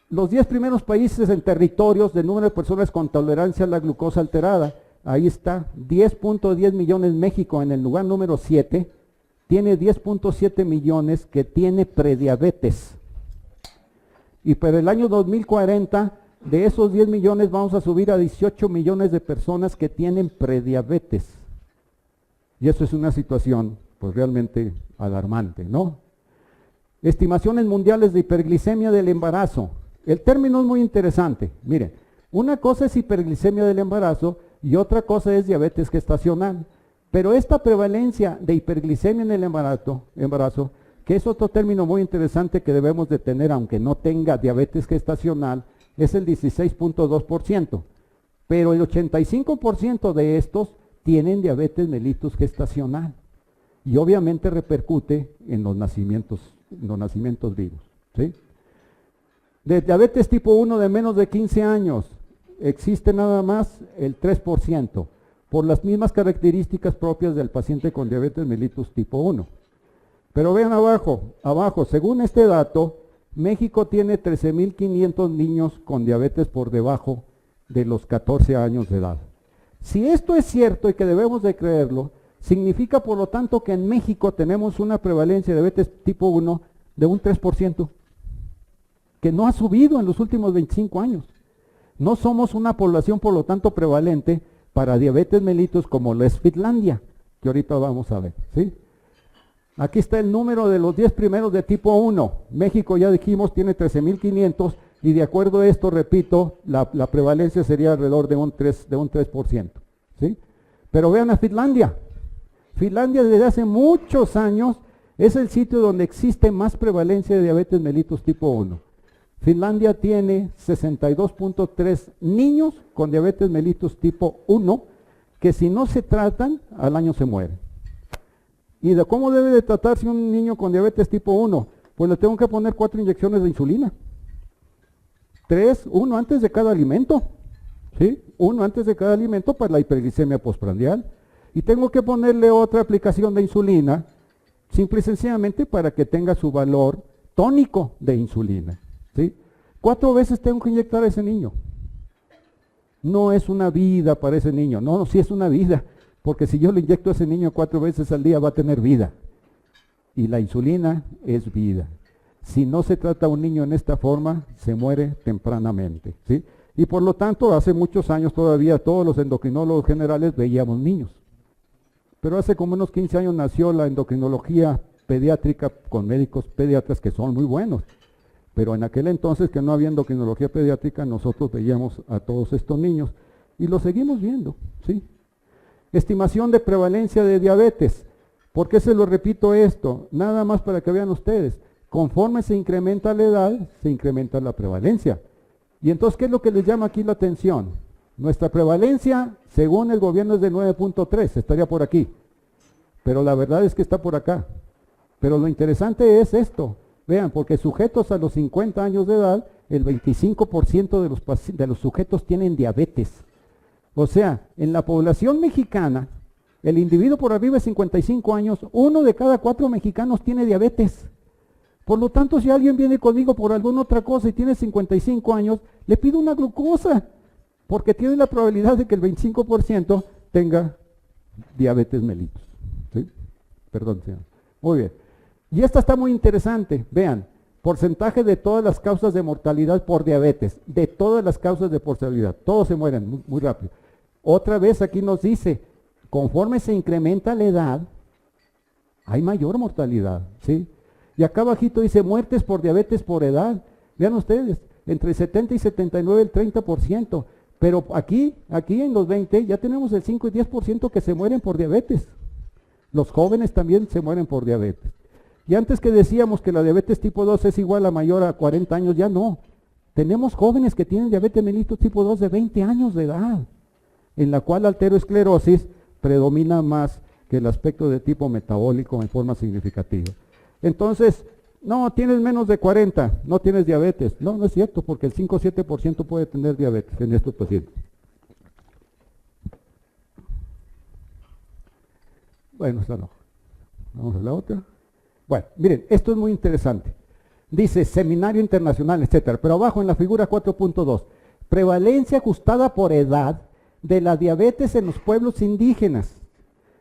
Los 10 primeros países en territorios de número de personas con tolerancia a la glucosa alterada, ahí está, 10.10 millones México en el lugar número 7, tiene 10.7 millones que tiene prediabetes. Y para el año 2040, de esos 10 millones vamos a subir a 18 millones de personas que tienen prediabetes. Y eso es una situación pues realmente alarmante, ¿no? Estimaciones mundiales de hiperglicemia del embarazo. El término es muy interesante. Miren, una cosa es hiperglicemia del embarazo y otra cosa es diabetes gestacional. Pero esta prevalencia de hiperglicemia en el embarazo, que es otro término muy interesante que debemos de tener aunque no tenga diabetes gestacional, es el 16.2%. Pero el 85% de estos tienen diabetes mellitus gestacional. Y obviamente repercute en los nacimientos vivos, ¿sí? De diabetes tipo 1 de menos de 15 años, existe nada más el 3%, por las mismas características propias del paciente con diabetes mellitus tipo 1. Pero vean abajo, según este dato, México tiene 13.500 niños con diabetes por debajo de los 14 años de edad. Si esto es cierto y que debemos de creerlo, Significa, por lo tanto, que en México tenemos una prevalencia de diabetes tipo 1 de un 3%, que no ha subido en los últimos 25 años. No somos una población, por lo tanto, prevalente para diabetes mellitus como lo es Finlandia, que ahorita vamos a ver, ¿sí? Aquí está el número de los 10 primeros de tipo 1. México, ya dijimos, tiene 13.500 y de acuerdo a esto, repito, la prevalencia sería alrededor de un 3%, ¿sí? Pero vean a Finlandia. Finlandia desde hace muchos años es el sitio donde existe más prevalencia de diabetes mellitus tipo 1. Finlandia tiene 62.3 niños con diabetes mellitus tipo 1 que si no se tratan, al año se mueren. ¿Y de cómo debe de tratarse un niño con diabetes tipo 1? Pues le tengo que poner 4 inyecciones de insulina. 1 antes de cada alimento. ¿Sí? 1 antes de cada alimento para la hiperglicemia postprandial. Y tengo que ponerle otra aplicación de insulina, simple y sencillamente para que tenga su valor tónico de insulina. ¿Sí? 4 veces tengo que inyectar a ese niño. No es una vida para ese niño. No, sí es una vida. Porque si yo le inyecto a ese niño 4 veces al día va a tener vida. Y la insulina es vida. Si no se trata a un niño en esta forma, se muere tempranamente, ¿sí? Y por lo tanto, hace muchos años todavía todos los endocrinólogos generales veíamos niños. Pero hace como unos 15 años nació la endocrinología pediátrica con médicos pediatras que son muy buenos. Pero en aquel entonces que no había endocrinología pediátrica, nosotros veíamos a todos estos niños y los seguimos viendo, ¿sí? Estimación de prevalencia de diabetes. ¿Por qué se lo repito esto? Nada más para que vean ustedes. Conforme se incrementa la edad, se incrementa la prevalencia. Y entonces, ¿qué es lo que les llama aquí la atención? Nuestra prevalencia, según el gobierno, es de 9.3, estaría por aquí. Pero la verdad es que está por acá. Pero lo interesante es esto. Vean, porque sujetos a los 50 años de edad, el 25% de los sujetos tienen diabetes. O sea, en la población mexicana, el individuo por arriba de 55 años, 1 de cada 4 mexicanos tiene diabetes. Por lo tanto, si alguien viene conmigo por alguna otra cosa y tiene 55 años, le pido una glucosa, porque tiene la probabilidad de que el 25% tenga diabetes mellitus. ¿Sí? Perdón, señor. Muy bien. Y esta está muy interesante. Vean, porcentaje de todas las causas de mortalidad por diabetes, de todas las causas de mortalidad. Todos se mueren muy, muy rápido. Otra vez aquí nos dice, conforme se incrementa la edad, hay mayor mortalidad, ¿sí? Y acá abajito dice muertes por diabetes por edad. Vean ustedes, entre 70 y 79 el 30%. Pero aquí en los 20 ya tenemos el 5 y 10% que se mueren por diabetes. Los jóvenes también se mueren por diabetes. Y antes que decíamos que la diabetes tipo 2 es igual a mayor a 40 años, ya no. Tenemos jóvenes que tienen diabetes mellitus tipo 2 de 20 años de edad, en la cual la arteriosclerosis predomina más que el aspecto de tipo metabólico en forma significativa. Entonces, no, tienes menos de 40, no tienes diabetes. No, no es cierto, porque el 5 o 7% puede tener diabetes en estos pacientes. Bueno, esta no. Vamos a la otra. Bueno, miren, esto es muy interesante. Dice Seminario Internacional, etcétera, pero abajo en la figura 4.2, prevalencia ajustada por edad de la diabetes en los pueblos indígenas.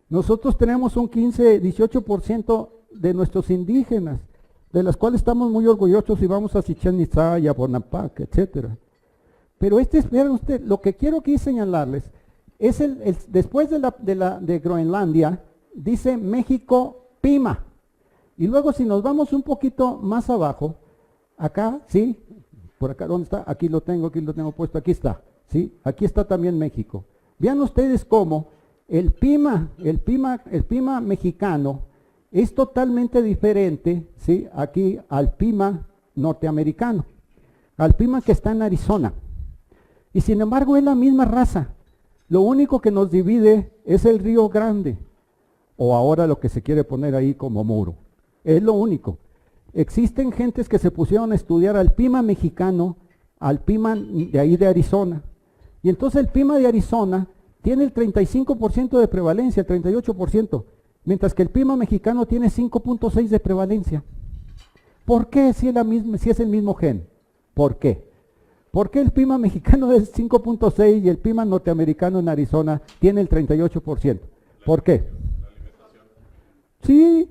Nosotros tenemos un 15-18% de nuestros indígenas, de las cuales estamos muy orgullosos y vamos a Chichén Itzá y a Bonampak, etcétera. Pero vean usted, lo que quiero aquí señalarles es después de Groenlandia, dice México Pima. Y luego si nos vamos un poquito más abajo, acá, ¿sí? Por acá, ¿dónde está? Aquí lo tengo puesto, aquí está, ¿sí? Aquí está también México. Vean ustedes cómo el PIMA mexicano es totalmente diferente, ¿sí? Aquí al PIMA norteamericano, al PIMA que está en Arizona. Y sin embargo es la misma raza. Lo único que nos divide es el Río Grande, o ahora lo que se quiere poner ahí como muro. Es lo único. Existen gentes que se pusieron a estudiar al PIMA mexicano, al PIMA de ahí de Arizona. Y entonces el PIMA de Arizona tiene el 35% de prevalencia, el 38%, mientras que el PIMA mexicano tiene 5.6% de prevalencia. ¿Por qué si es el mismo gen? ¿Por qué? ¿Por qué el PIMA mexicano es 5.6 y el PIMA norteamericano en Arizona tiene el 38%? ¿Por qué? Sí,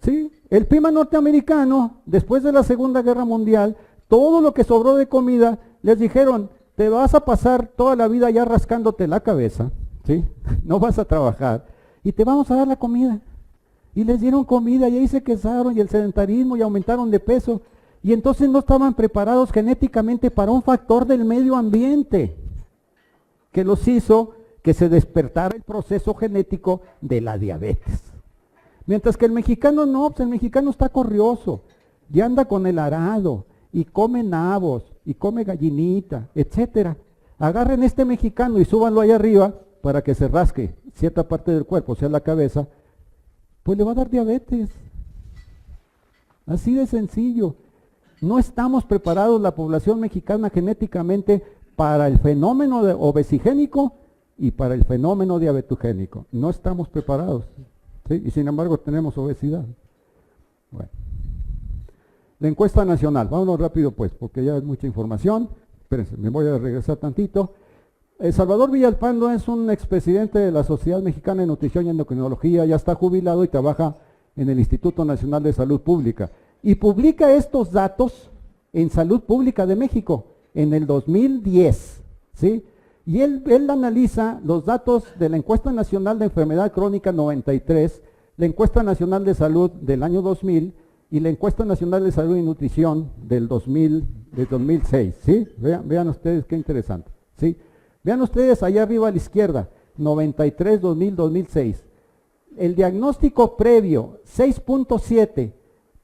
sí. El PIMA norteamericano, después de la Segunda Guerra Mundial, todo lo que sobró de comida, les dijeron, te vas a pasar toda la vida ya rascándote la cabeza, ¿sí? No vas a trabajar, y te vamos a dar la comida. Y les dieron comida, y ahí se quedaron, y el sedentarismo, y aumentaron de peso. Y entonces no estaban preparados genéticamente para un factor del medio ambiente, que los hizo que se despertara el proceso genético de la diabetes. Mientras que el mexicano no, pues el mexicano está corrioso, y anda con el arado, y come nabos, y come gallinita, etcétera. Agarren este mexicano y súbanlo ahí arriba para que se rasque cierta parte del cuerpo, o sea la cabeza, pues le va a dar diabetes. Así de sencillo. No estamos preparados, la población mexicana, genéticamente para el fenómeno obesigénico y para el fenómeno diabetogénico. No estamos preparados, ¿sí? Y sin embargo tenemos obesidad. Bueno. La encuesta nacional, vámonos rápido pues, porque ya es mucha información. Espérense, me voy a regresar tantito. Salvador Villalpando es un expresidente de la Sociedad Mexicana de Nutrición y Endocrinología, ya está jubilado y trabaja en el Instituto Nacional de Salud Pública. Y publica estos datos en Salud Pública de México en el 2010, ¿sí? Y él analiza los datos de la Encuesta Nacional de Enfermedad Crónica 93, la Encuesta Nacional de Salud del año 2000 y la Encuesta Nacional de Salud y Nutrición del 2006, ¿sí? Vean ustedes qué interesante, ¿sí? Vean ustedes allá arriba a la izquierda, 93, 2000, 2006. El diagnóstico previo, 6.7,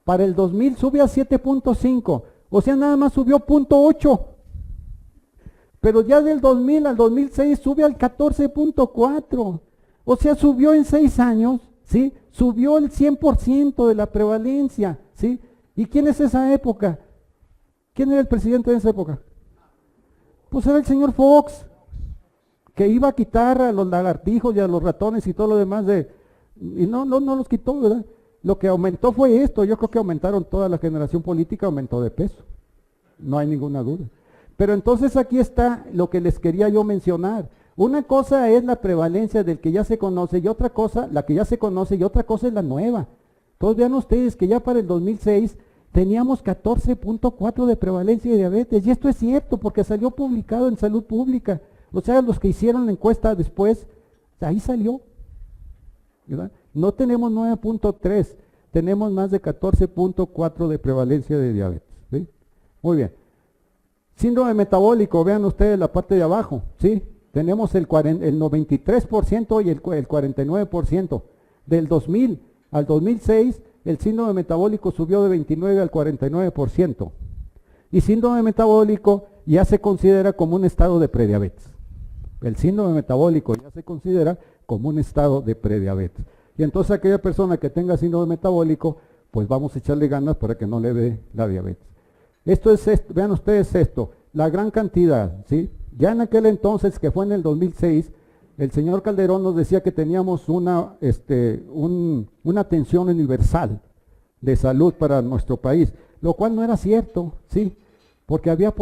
para el 2000 sube a 7.5, o sea, nada más subió 0.8. Pero ya del 2000 al 2006 sube al 14.4. O sea, subió en 6 años, ¿sí? Subió el 100% de la prevalencia, ¿sí? ¿Y quién es esa época? ¿Quién era el presidente de esa época? Pues era el señor Fox, que iba a quitar a los lagartijos y a los ratones y todo lo demás y no los quitó, ¿verdad? Lo que aumentó fue esto, yo creo que aumentaron toda la generación política, aumentó de peso, no hay ninguna duda. Pero entonces aquí está lo que les quería yo mencionar. Una cosa es la prevalencia del que ya se conoce y otra cosa, la que ya se conoce y otra cosa es la nueva. Entonces vean ustedes que ya para el 2006 teníamos 14.4 de prevalencia de diabetes, y esto es cierto porque salió publicado en Salud Pública. O sea, los que hicieron la encuesta después, ahí salió, ¿verdad? No tenemos 9.3, tenemos más de 14.4 de prevalencia de diabetes, ¿sí? Muy bien. Síndrome metabólico, vean ustedes la parte de abajo, ¿sí? Tenemos el 93% y el 49%. Del 2000 al 2006, el síndrome metabólico subió de 29 al 49%. Y síndrome metabólico ya se considera como un estado de prediabetes. El síndrome metabólico ya se considera como un estado de prediabetes. Y entonces aquella persona que tenga síndrome metabólico, pues vamos a echarle ganas para que no le dé la diabetes. Vean ustedes esto, la gran cantidad, ¿sí? Ya en aquel entonces, que fue en el 2006, el señor Calderón nos decía que teníamos una atención universal de salud para nuestro país, lo cual no era cierto, ¿sí? Porque había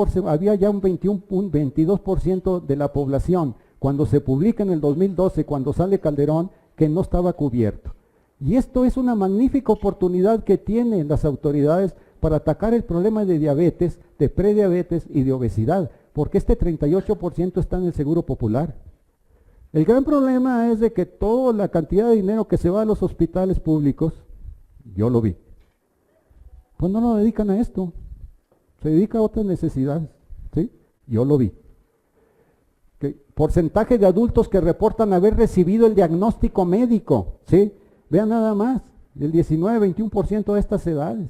ya un 22% de la población, cuando se publica en el 2012, cuando sale Calderón, que no estaba cubierto. Y esto es una magnífica oportunidad que tienen las autoridades para atacar el problema de diabetes, de prediabetes y de obesidad, porque este 38% está en el Seguro Popular. El gran problema es de que toda la cantidad de dinero que se va a los hospitales públicos, yo lo vi, pues no lo dedican a esto, se dedica a otras necesidades, ¿sí? Yo lo vi. Porcentaje de adultos que reportan haber recibido el diagnóstico médico, ¿sí? Vean nada más, el 19-21% de estas edades.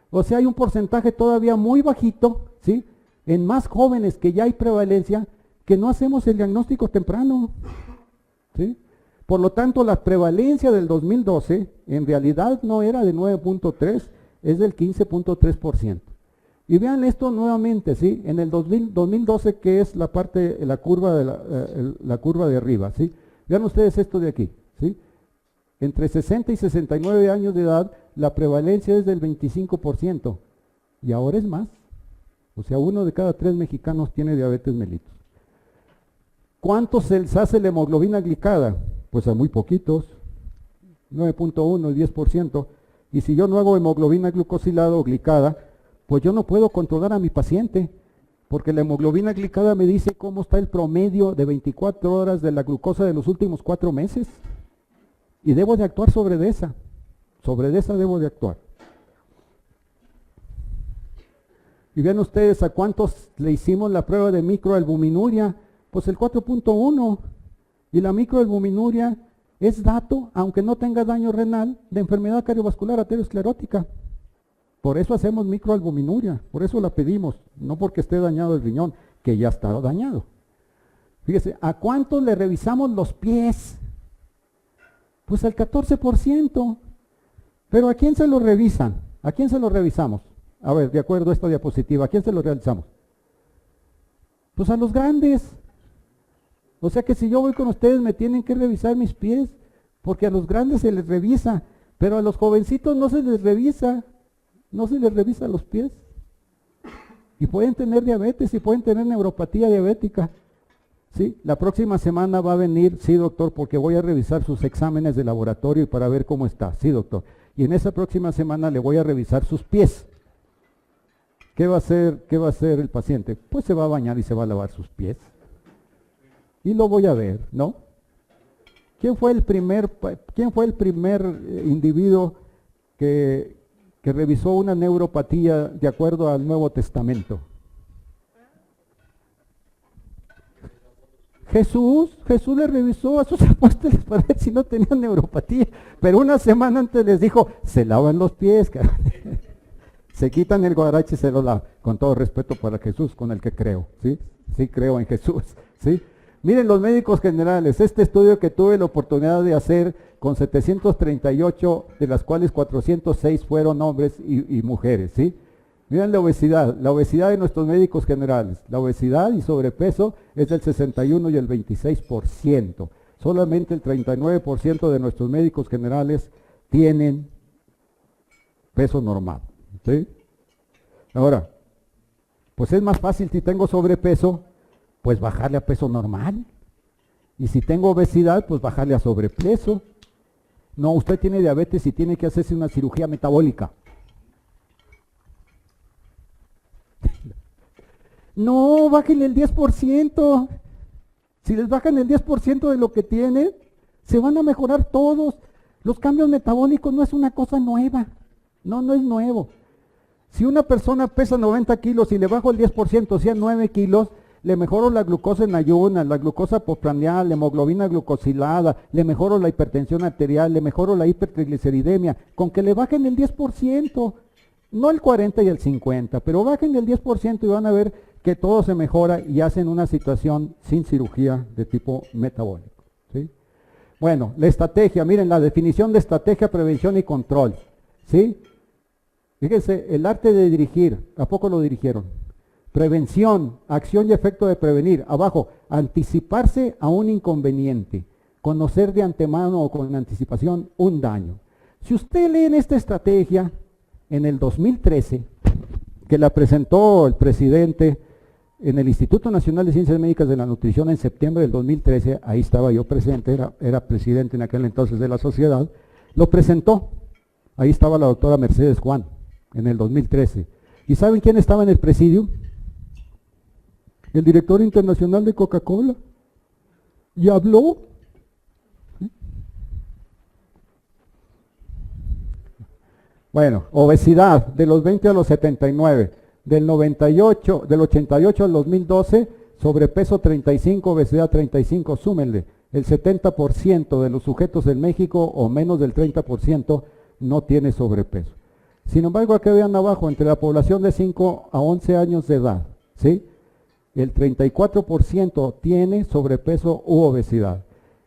O sea, hay un porcentaje todavía muy bajito, ¿sí? En más jóvenes que ya hay prevalencia, que no hacemos el diagnóstico temprano, ¿sí? Por lo tanto, la prevalencia del 2012 en realidad no era de 9.3, es del 15.3%. Y vean esto nuevamente, ¿sí? En el 2012, que es la curva de arriba, ¿sí? Vean ustedes esto de aquí, ¿sí? Entre 60 y 69 años de edad, la prevalencia es del 25%, y ahora es más. O sea, 1 de cada 3 mexicanos tiene diabetes mellitus. ¿Cuántos se les hace la hemoglobina glicada? Pues a muy poquitos. 9.1, el 10%, y si yo no hago hemoglobina glucosilada o glicada, pues yo no puedo controlar a mi paciente, porque la hemoglobina glicada me dice cómo está el promedio de 24 horas de la glucosa de los últimos 4 meses, y debo de actuar sobre esa debo de actuar. Y vean ustedes a cuántos le hicimos la prueba de microalbuminuria, pues el 4.1, y la microalbuminuria es dato, aunque no tenga daño renal, de enfermedad cardiovascular aterosclerótica. Por eso hacemos microalbuminuria, por eso la pedimos, no porque esté dañado el riñón, que ya está dañado. Fíjese, ¿a cuántos le revisamos los pies? Pues al 14%. Pero ¿a quién se lo revisan? ¿A quién se lo revisamos? A ver, de acuerdo a esta diapositiva, ¿a quién se lo realizamos? Pues a los grandes. O sea que si yo voy con ustedes me tienen que revisar mis pies, porque a los grandes se les revisa, pero a los jovencitos no se les revisa los pies. Y pueden tener diabetes y pueden tener neuropatía diabética. ¿Sí? La próxima semana va a venir, sí doctor, porque voy a revisar sus exámenes de laboratorio y para ver cómo está. Sí doctor. Y en esa próxima semana le voy a revisar sus pies. ¿Qué va a hacer el paciente? Pues se va a bañar y se va a lavar sus pies. Y lo voy a ver, ¿no? ¿Quién fue el primer individuo que revisó una neuropatía de acuerdo al Nuevo Testamento? Jesús le revisó a sus apóstoles para ver si no tenían neuropatía, pero una semana antes les dijo, se lavan los pies, se quitan el guarache y se lo lavan, con todo respeto para Jesús, con el que creo, ¿sí? Sí creo en Jesús, ¿sí? Miren los médicos generales, este estudio que tuve la oportunidad de hacer con 738, de las cuales 406 fueron hombres y mujeres, ¿sí? Miren la obesidad de nuestros médicos generales, la obesidad y sobrepeso es del 61 y el 26%, solamente el 39% de nuestros médicos generales tienen peso normal, ¿sí? Ahora, pues es más fácil si tengo sobrepeso, pues bajarle a peso normal, y si tengo obesidad, pues bajarle a sobrepeso. No, usted tiene diabetes y tiene que hacerse una cirugía metabólica. No, bájenle el 10%. Si les bajan el 10% de lo que tienen, se van a mejorar todos. Los cambios metabólicos no es una cosa nueva. No es nuevo. Si una persona pesa 90 kilos y le bajo el 10%, o sea 9 kilos, le mejoro la glucosa en ayunas, la glucosa postprandial, la hemoglobina glucosilada, le mejoro la hipertensión arterial, le mejoro la hipertrigliceridemia, con que le bajen el 10%, no el 40 y el 50, pero bajen el 10% y van a ver que todo se mejora y hacen una situación sin cirugía de tipo metabólico, ¿sí? Bueno, la estrategia, miren la definición de estrategia, prevención y control, ¿sí? Fíjense, el arte de dirigir, ¿a poco lo dirigieron? Prevención, acción y efecto de prevenir. Abajo, anticiparse a un inconveniente, conocer de antemano o con anticipación un daño. Si usted lee en esta estrategia, en el 2013, que la presentó el presidente en el Instituto Nacional de Ciencias Médicas de la Nutrición en septiembre del 2013, ahí estaba yo presente, era presidente en aquel entonces de la sociedad, lo presentó, ahí estaba la doctora Mercedes Juan, en el 2013. ¿Y saben quién estaba en el presidio? El director internacional de Coca-Cola. Y habló. Bueno, obesidad, de los 20 a los 79, del 88 al 2012, sobrepeso 35, obesidad 35, súmenle, el 70% de los sujetos en México, o menos del 30%, no tiene sobrepeso. Sin embargo, aquí vean abajo, entre la población de 5 a 11 años de edad, ¿sí? El 34% tiene sobrepeso u obesidad.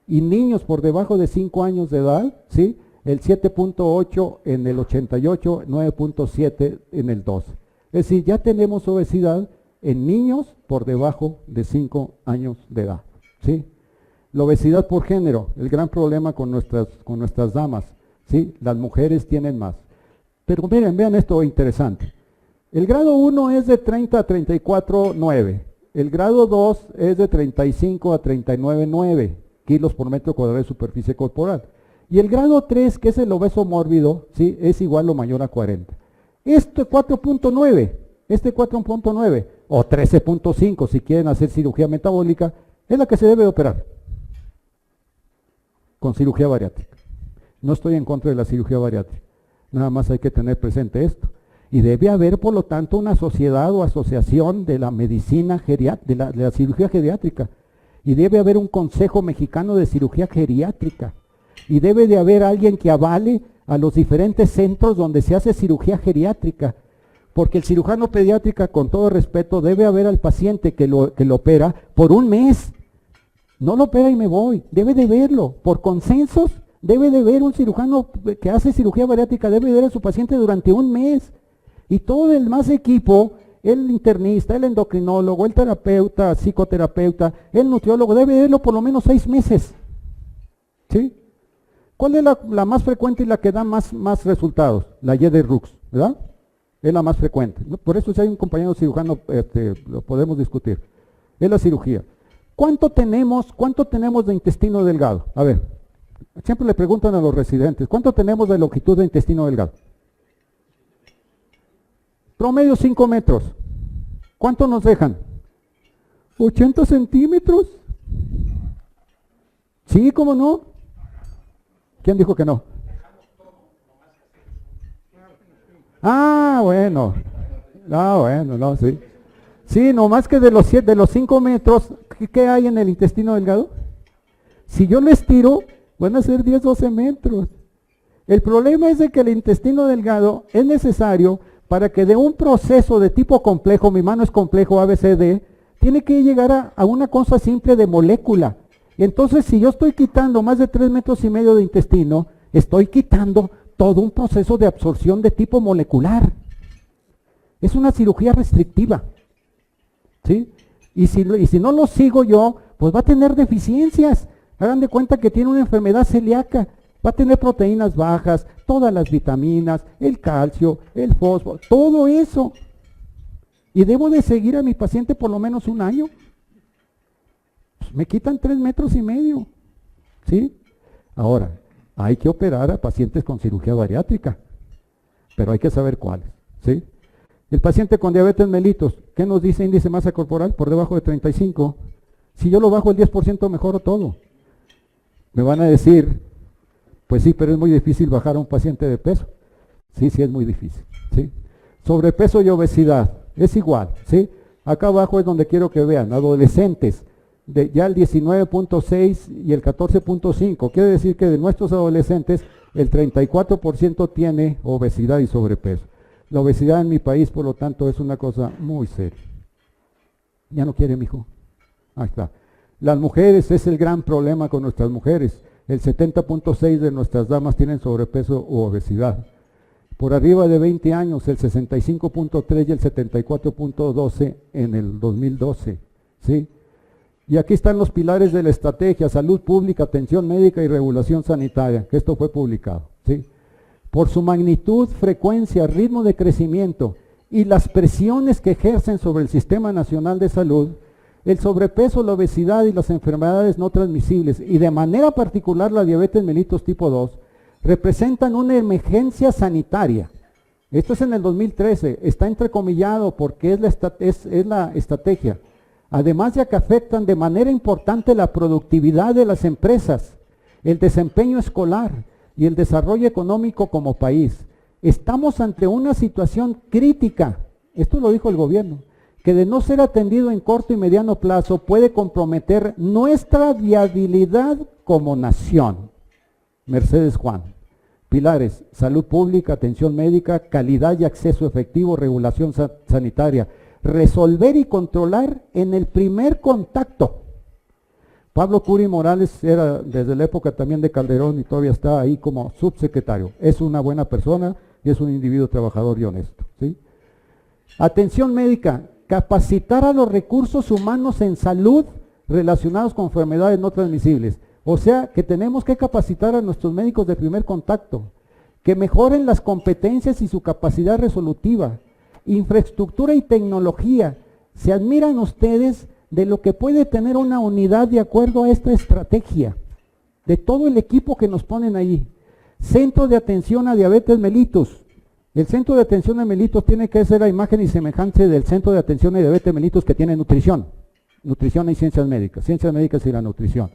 Y niños por debajo de 5 años de edad, ¿sí? El 7.8 en el 88, 9.7 en el 12. Es decir, ya tenemos obesidad en niños por debajo de 5 años de edad, ¿sí? La obesidad por género, el gran problema con nuestras damas, ¿sí? Las mujeres tienen más. Pero miren, vean esto interesante. El grado 1 es de 30 a 34,9. El grado 2 es de 35 a 39,9 kilos por metro cuadrado de superficie corporal. Y el grado 3, que es el obeso mórbido, ¿sí? Es igual o mayor a 40. Este 4.9, o 13.5 si quieren hacer cirugía metabólica, es la que se debe de operar con cirugía bariátrica. No estoy en contra de la cirugía bariátrica, nada más hay que tener presente esto. Y debe haber, por lo tanto, una sociedad o asociación de la medicina geriátrica, de la cirugía geriátrica. Y debe haber un Consejo Mexicano de Cirugía Geriátrica. Y debe de haber alguien que avale a los diferentes centros donde se hace cirugía geriátrica. Porque el cirujano pediátrica, con todo respeto, debe haber al paciente que lo opera por un mes. No lo opera y me voy. Debe de verlo. Por consensos, debe de ver un cirujano que hace cirugía bariátrica, debe de ver a su paciente durante un mes. Y todo el más equipo, el internista, el endocrinólogo, el terapeuta, psicoterapeuta, el nutriólogo, debe verlo por lo menos 6 meses. ¿Sí? ¿Cuál es la más frecuente y la que da más resultados? La Y de Rux, ¿verdad? Es la más frecuente. Por eso si hay un compañero cirujano, lo podemos discutir. Es la cirugía. ¿Cuánto tenemos de intestino delgado? A ver, siempre le preguntan a los residentes, ¿cuánto tenemos de longitud de intestino delgado? Promedio 5 metros. ¿Cuánto nos dejan? 80 centímetros. Sí, ¿cómo no? ¿Quién dijo que no? Bueno, no, sí. Sí, nomás que de los 5 metros, ¿qué hay en el intestino delgado? Si yo les tiro, van a ser 10, 12 metros. El problema es de que el intestino delgado es necesario para que de un proceso de tipo complejo, mi mano es complejo, ABCD, tiene que llegar a una cosa simple de molécula. Y entonces, si yo estoy quitando más de 3,5 metros de intestino, estoy quitando todo un proceso de absorción de tipo molecular. Es una cirugía restrictiva. ¿Sí? Y si no lo sigo yo, pues va a tener deficiencias. Hagan de cuenta que tiene una enfermedad celíaca. Va a tener proteínas bajas, todas las vitaminas, el calcio, el fósforo, todo eso. Y debo de seguir a mi paciente por lo menos 1 año. Pues me quitan 3,5 metros. ¿Sí? Ahora, hay que operar a pacientes con cirugía bariátrica, pero hay que saber cuáles. ¿Sí? El paciente con diabetes mellitus, ¿qué nos dice índice de masa corporal? Por debajo de 35. Si yo lo bajo el 10%, mejoro todo. Me van a decir, pues sí, pero es muy difícil bajar a un paciente de peso. Sí, es muy difícil. ¿Sí? Sobrepeso y obesidad, es igual. ¿Sí? Acá abajo es donde quiero que vean, adolescentes, ya el 19.6 y el 14.5. Quiere decir que de nuestros adolescentes, el 34% tiene obesidad y sobrepeso. La obesidad en mi país, por lo tanto, es una cosa muy seria. ¿Ya no quiere, mijo? Ahí está. Las mujeres, es el gran problema con nuestras mujeres. El 70.6 de nuestras damas tienen sobrepeso u obesidad. Por arriba de 20 años, el 65.3 y el 74.12 en el 2012. ¿Sí? Y aquí están los pilares de la estrategia: salud pública, atención médica y regulación sanitaria, que esto fue publicado. ¿Sí? Por su magnitud, frecuencia, ritmo de crecimiento y las presiones que ejercen sobre el Sistema Nacional de Salud, el sobrepeso, la obesidad y las enfermedades no transmisibles, y de manera particular la diabetes mellitus tipo 2, representan una emergencia sanitaria. Esto es en el 2013, está entrecomillado porque es la estrategia. Además ya que afectan de manera importante la productividad de las empresas, el desempeño escolar y el desarrollo económico como país. Estamos ante una situación crítica, esto lo dijo el gobierno, que de no ser atendido en corto y mediano plazo puede comprometer nuestra viabilidad como nación. Mercedes Juan. Pilares: salud pública, atención médica, calidad y acceso efectivo, regulación sanitaria. Resolver y controlar en el primer contacto. Pablo Curi Morales era desde la época también de Calderón y todavía está ahí como subsecretario. Es una buena persona y es un individuo trabajador y honesto. ¿Sí? Atención médica: capacitar a los recursos humanos en salud relacionados con enfermedades no transmisibles. O sea, que tenemos que capacitar a nuestros médicos de primer contacto, que mejoren las competencias y su capacidad resolutiva. Infraestructura y tecnología. ¿Se admiran ustedes de lo que puede tener una unidad de acuerdo a esta estrategia? de todo el equipo que nos ponen ahí. Centro de atención a diabetes mellitus. El centro de atención a mellitus tiene que ser la imagen y semejanza del centro de atención a diabetes mellitus que tiene nutrición. Nutrición y ciencias médicas y la nutrición.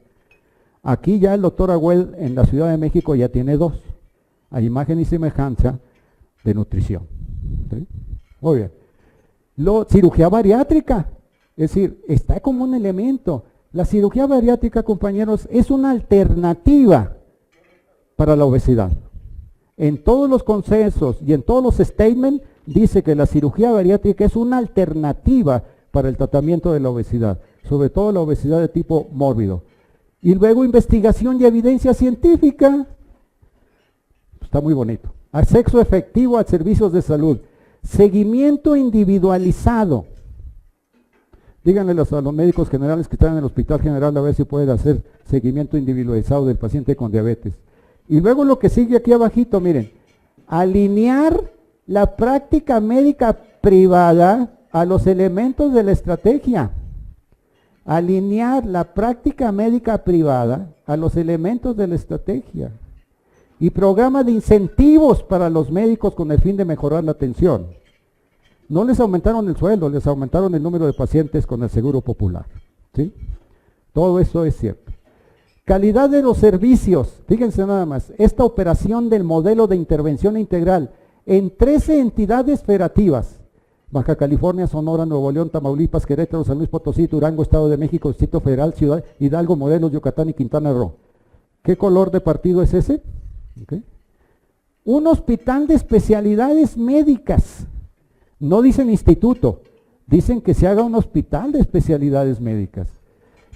Aquí ya el doctor Agüel en la Ciudad de México ya tiene dos. Hay imagen y semejanza de nutrición. ¿Sí? Muy bien. Cirugía bariátrica, es decir, está como un elemento. La cirugía bariátrica, compañeros, es una alternativa para la obesidad. En todos los consensos y en todos los statements dice que la cirugía bariátrica es una alternativa para el tratamiento de la obesidad, sobre todo la obesidad de tipo mórbido. Y luego investigación y evidencia científica. Está muy bonito. Acceso efectivo a servicios de salud. Seguimiento individualizado. Díganle a los médicos generales que están en el Hospital General a ver si pueden hacer seguimiento individualizado del paciente con diabetes. Y luego lo que sigue aquí abajito, miren, alinear la práctica médica privada a los elementos de la estrategia. Alinear la práctica médica privada a los elementos de la estrategia. Y programa de incentivos para los médicos con el fin de mejorar la atención. No les aumentaron el sueldo, les aumentaron el número de pacientes con el Seguro Popular. ¿Sí? Todo eso es cierto. Calidad de los servicios. Fíjense nada más, esta operación del modelo de intervención integral en 13 entidades federativas. Baja California, Sonora, Nuevo León, Tamaulipas, Querétaro, San Luis Potosí, Durango, Estado de México, Distrito Federal, Ciudad Hidalgo, Morelos, Yucatán y Quintana Roo. ¿Qué color de partido es ese? Okay. Un hospital de especialidades médicas. No dicen instituto, dicen que se haga un hospital de especialidades médicas.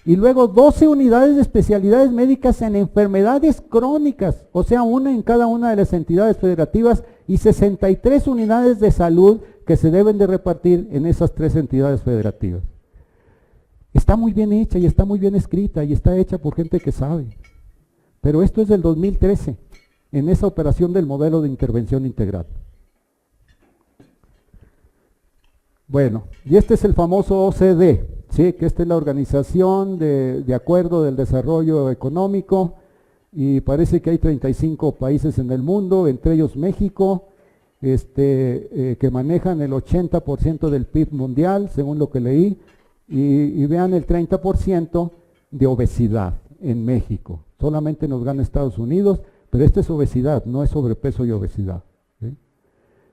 Y luego 12 unidades de especialidades médicas en enfermedades crónicas, o sea, una en cada una de las entidades federativas y 63 unidades de salud que se deben de repartir en esas 3 entidades federativas. Está muy bien hecha y está muy bien escrita y está hecha por gente que sabe. Pero esto es del 2013, en esa operación del modelo de intervención integral. Bueno, y este es el famoso OCDE, ¿sí? Que esta es la Organización de Acuerdo del Desarrollo Económico, y parece que hay 35 países en el mundo, entre ellos México, que manejan el 80% del PIB mundial, según lo que leí, y vean el 30% de obesidad en México. Solamente nos gana Estados Unidos, pero esta es obesidad, no es sobrepeso y obesidad. ¿Sí?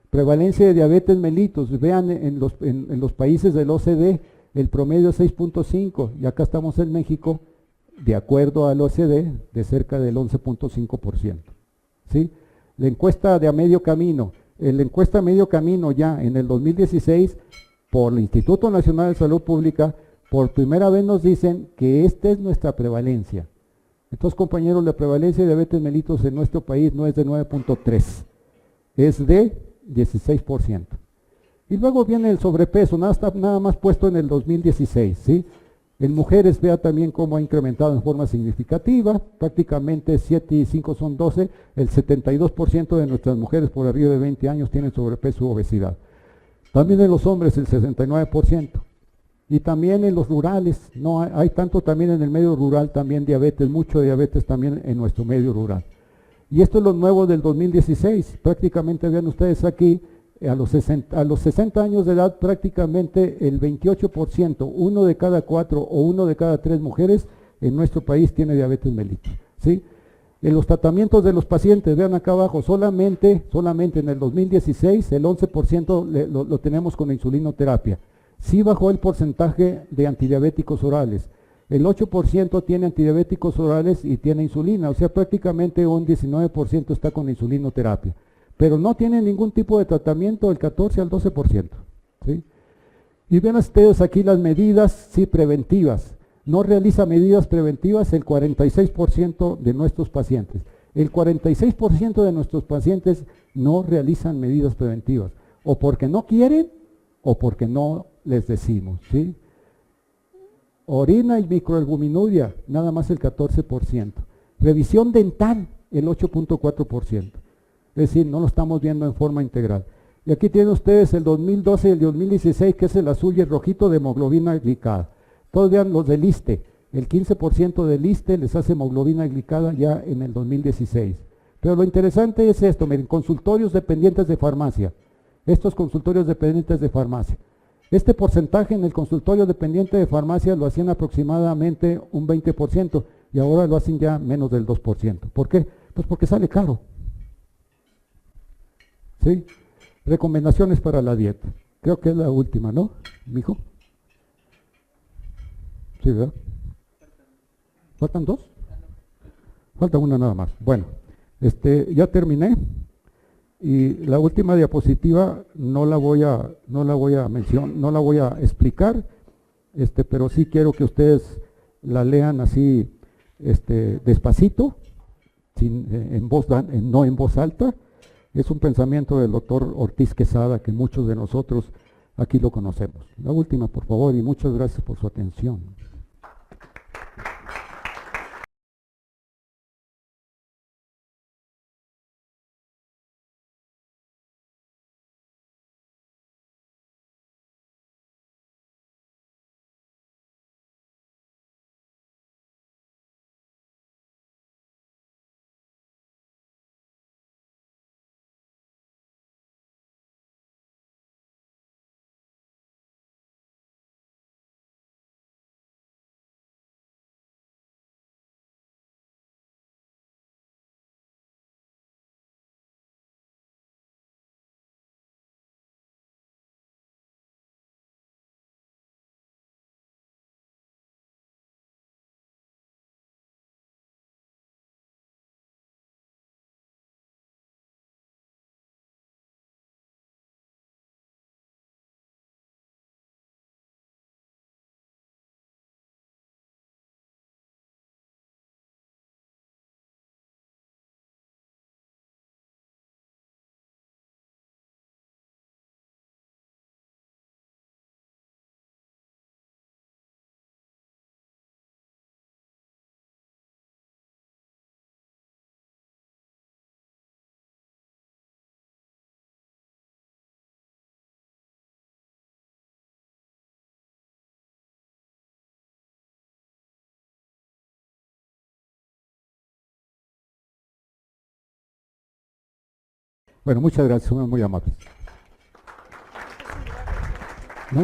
Prevalencia de diabetes mellitus, vean en los países del OCDE, el promedio es 6.5, y acá estamos en México, de acuerdo al OCDE, de cerca del 11.5%. ¿Sí? La encuesta de a medio camino, ya en el 2016, por el Instituto Nacional de Salud Pública, por primera vez nos dicen que esta es nuestra prevalencia. Entonces, compañeros, la prevalencia de diabetes mellitus en nuestro país no es de 9.3, es de 16%. Y luego viene el sobrepeso, nada más puesto en el 2016, ¿sí? En mujeres, vea también cómo ha incrementado en forma significativa, prácticamente 7 y 5 son 12, el 72% de nuestras mujeres por arriba de 20 años tienen sobrepeso u obesidad. También en los hombres el 69%. Y también en los rurales, no hay tanto también en el medio rural, también diabetes, mucho diabetes también en nuestro medio rural. Y esto es lo nuevo del 2016, prácticamente vean ustedes aquí, a los 60 años de edad prácticamente el 28%, 1 de cada 4 o 1 de cada 3 mujeres en nuestro país tiene diabetes mellitus. ¿Sí? En los tratamientos de los pacientes, vean acá abajo, solamente en el 2016 el 11% lo tenemos con insulinoterapia. Sí bajó el porcentaje de antidiabéticos orales. El 8% tiene antidiabéticos orales y tiene insulina, o sea, prácticamente un 19% está con insulinoterapia. Pero no tiene ningún tipo de tratamiento del 14 al 12%. ¿Sí? Y ven ustedes aquí las medidas, sí, preventivas. No realiza medidas preventivas el 46% de nuestros pacientes. El 46% de nuestros pacientes no realizan medidas preventivas, o porque no quieren, o porque no les decimos, ¿sí? Orina y microalbuminuria, nada más el 14%. Revisión dental, el 8.4%. Es decir, no lo estamos viendo en forma integral. Y aquí tienen ustedes el 2012 y el 2016, que es el azul y el rojito de hemoglobina glicada. Todos vean los del ISSSTE. El 15% del ISSSTE les hace hemoglobina glicada ya en el 2016. Pero lo interesante es esto, miren, consultorios dependientes de farmacia. Estos consultorios dependientes de farmacia. Este porcentaje en el consultorio dependiente de farmacia lo hacían aproximadamente un 20% y ahora lo hacen ya menos del 2%. ¿Por qué? Pues porque sale caro. ¿Sí? Recomendaciones para la dieta. Creo que es la última, ¿no, mijo? Sí, ¿verdad? ¿Faltan dos? Falta una nada más. Bueno, ya terminé. Y la última diapositiva no la voy a mencionar, no la voy a explicar, pero sí quiero que ustedes la lean así, despacito, no en voz alta. Es un pensamiento del doctor Ortiz Quesada que muchos de nosotros aquí lo conocemos. La última, por favor, y muchas gracias por su atención. Bueno, muchas gracias, son muy amables. No.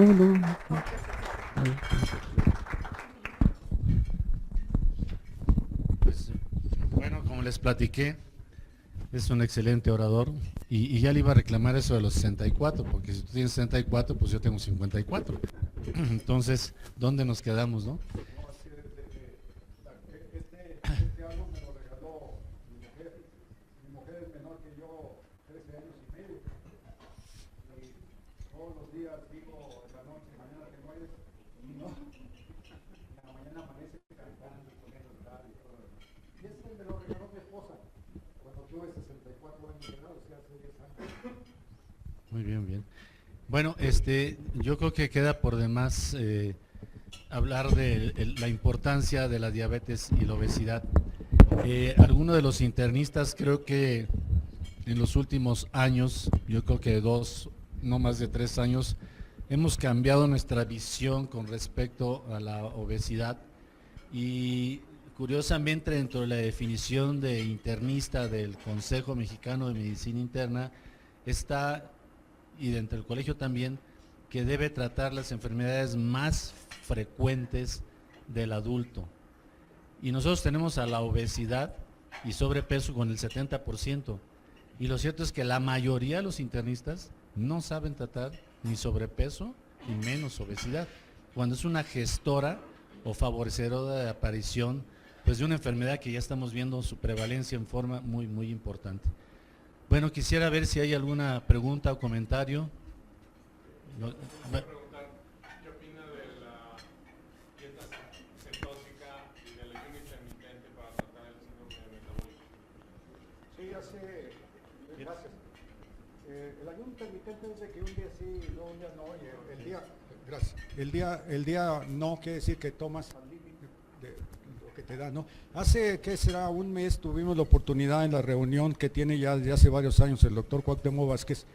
Pues, bueno, como les platiqué, es un excelente orador y ya le iba a reclamar eso de los 64, porque si tú tienes 64, pues yo tengo 54. Entonces, ¿dónde nos quedamos, no? Este álbum me lo regaló mi mujer. Mi mujer es menor que yo, 13 años y medio. Y todos los días digo en la noche, mañana te mueres, y no. En la mañana amanece cantando, poniendo el radio y todo lo demás. Y este me lo regaló mi esposa cuando tuve 64 años de edad, o sea, hace 10 años. Muy bien, bien. Bueno, yo creo que queda por demás hablar de la importancia de la diabetes y la obesidad. Algunos de los internistas creo que en los últimos años, yo creo que 2, no más de 3 años, hemos cambiado nuestra visión con respecto a la obesidad y curiosamente dentro de la definición de internista del Consejo Mexicano de Medicina Interna está, y dentro del colegio también, que debe tratar las enfermedades más frecuentes del adulto. Y nosotros tenemos a la obesidad y sobrepeso con el 70%. Y lo cierto es que la mayoría de los internistas no saben tratar ni sobrepeso ni menos obesidad, cuando es una gestora o favorecedora de aparición pues de una enfermedad que ya estamos viendo su prevalencia en forma muy, muy importante. Bueno, quisiera ver si hay alguna pregunta o comentario. ¿Qué opina de la dieta cetótica y del ayuno intermitente para tratar el síndrome metabólico? Sí, gracias. El ayuno intermitente es de que un día sí, luego un día no, y el día, gracias. El día no quiere decir que tomas al límite de lo que te da, ¿no? Hace, ¿qué será? Un mes tuvimos la oportunidad en la reunión que tiene ya desde hace varios años el doctor Cuauhtémoc Vázquez,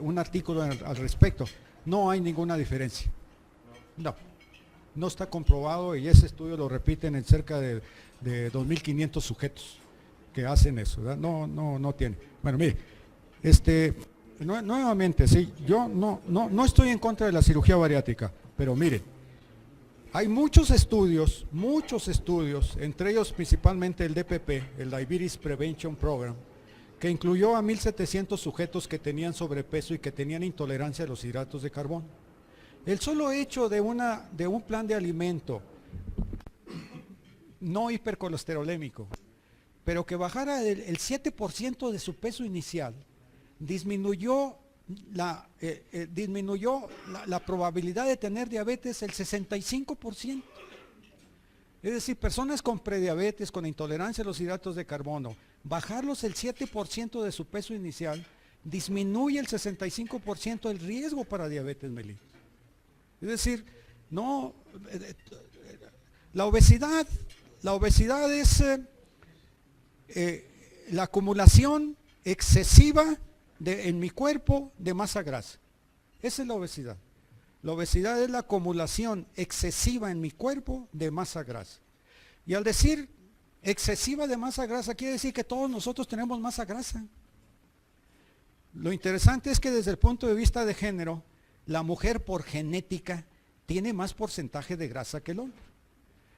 un artículo al respecto. No hay ninguna diferencia. No. no está comprobado, y ese estudio lo repiten en cerca de 2.500 sujetos que hacen eso, ¿verdad? No tiene. Bueno, mire, nuevamente, sí, yo no estoy en contra de la cirugía bariátrica, pero mire, hay muchos estudios, entre ellos principalmente el DPP, el Diabetes Prevention Program, que incluyó a 1.700 sujetos que tenían sobrepeso y que tenían intolerancia a los hidratos de carbono. El solo hecho de un plan de alimento no hipercolesterolémico, pero que bajara el 7% de su peso inicial, disminuyó la probabilidad de tener diabetes el 65%. Es decir, personas con prediabetes, con intolerancia a los hidratos de carbono, bajarlos el 7% de su peso inicial, disminuye el 65% el riesgo para diabetes mellitus. Es decir, la obesidad es la acumulación excesiva en mi cuerpo de masa grasa. Esa es la obesidad. La obesidad es la acumulación excesiva en mi cuerpo de masa grasa. Y al decir excesiva de masa grasa, quiere decir que todos nosotros tenemos masa grasa. Lo interesante es que desde el punto de vista de género, la mujer por genética tiene más porcentaje de grasa que el hombre.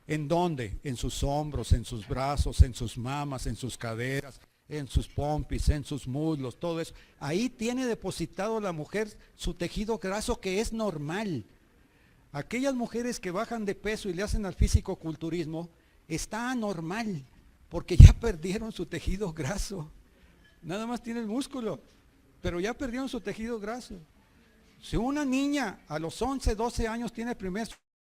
¿En dónde? En sus hombros, en sus brazos, en sus mamas, en sus caderas, en sus pompis, en sus muslos, todo eso. Ahí tiene depositado la mujer su tejido graso, que es normal. Aquellas mujeres que bajan de peso y le hacen al físico-culturismo, está anormal, porque ya perdieron su tejido graso. Nada más tiene el músculo, pero ya perdieron su tejido graso. Si una niña a los 11, 12 años tiene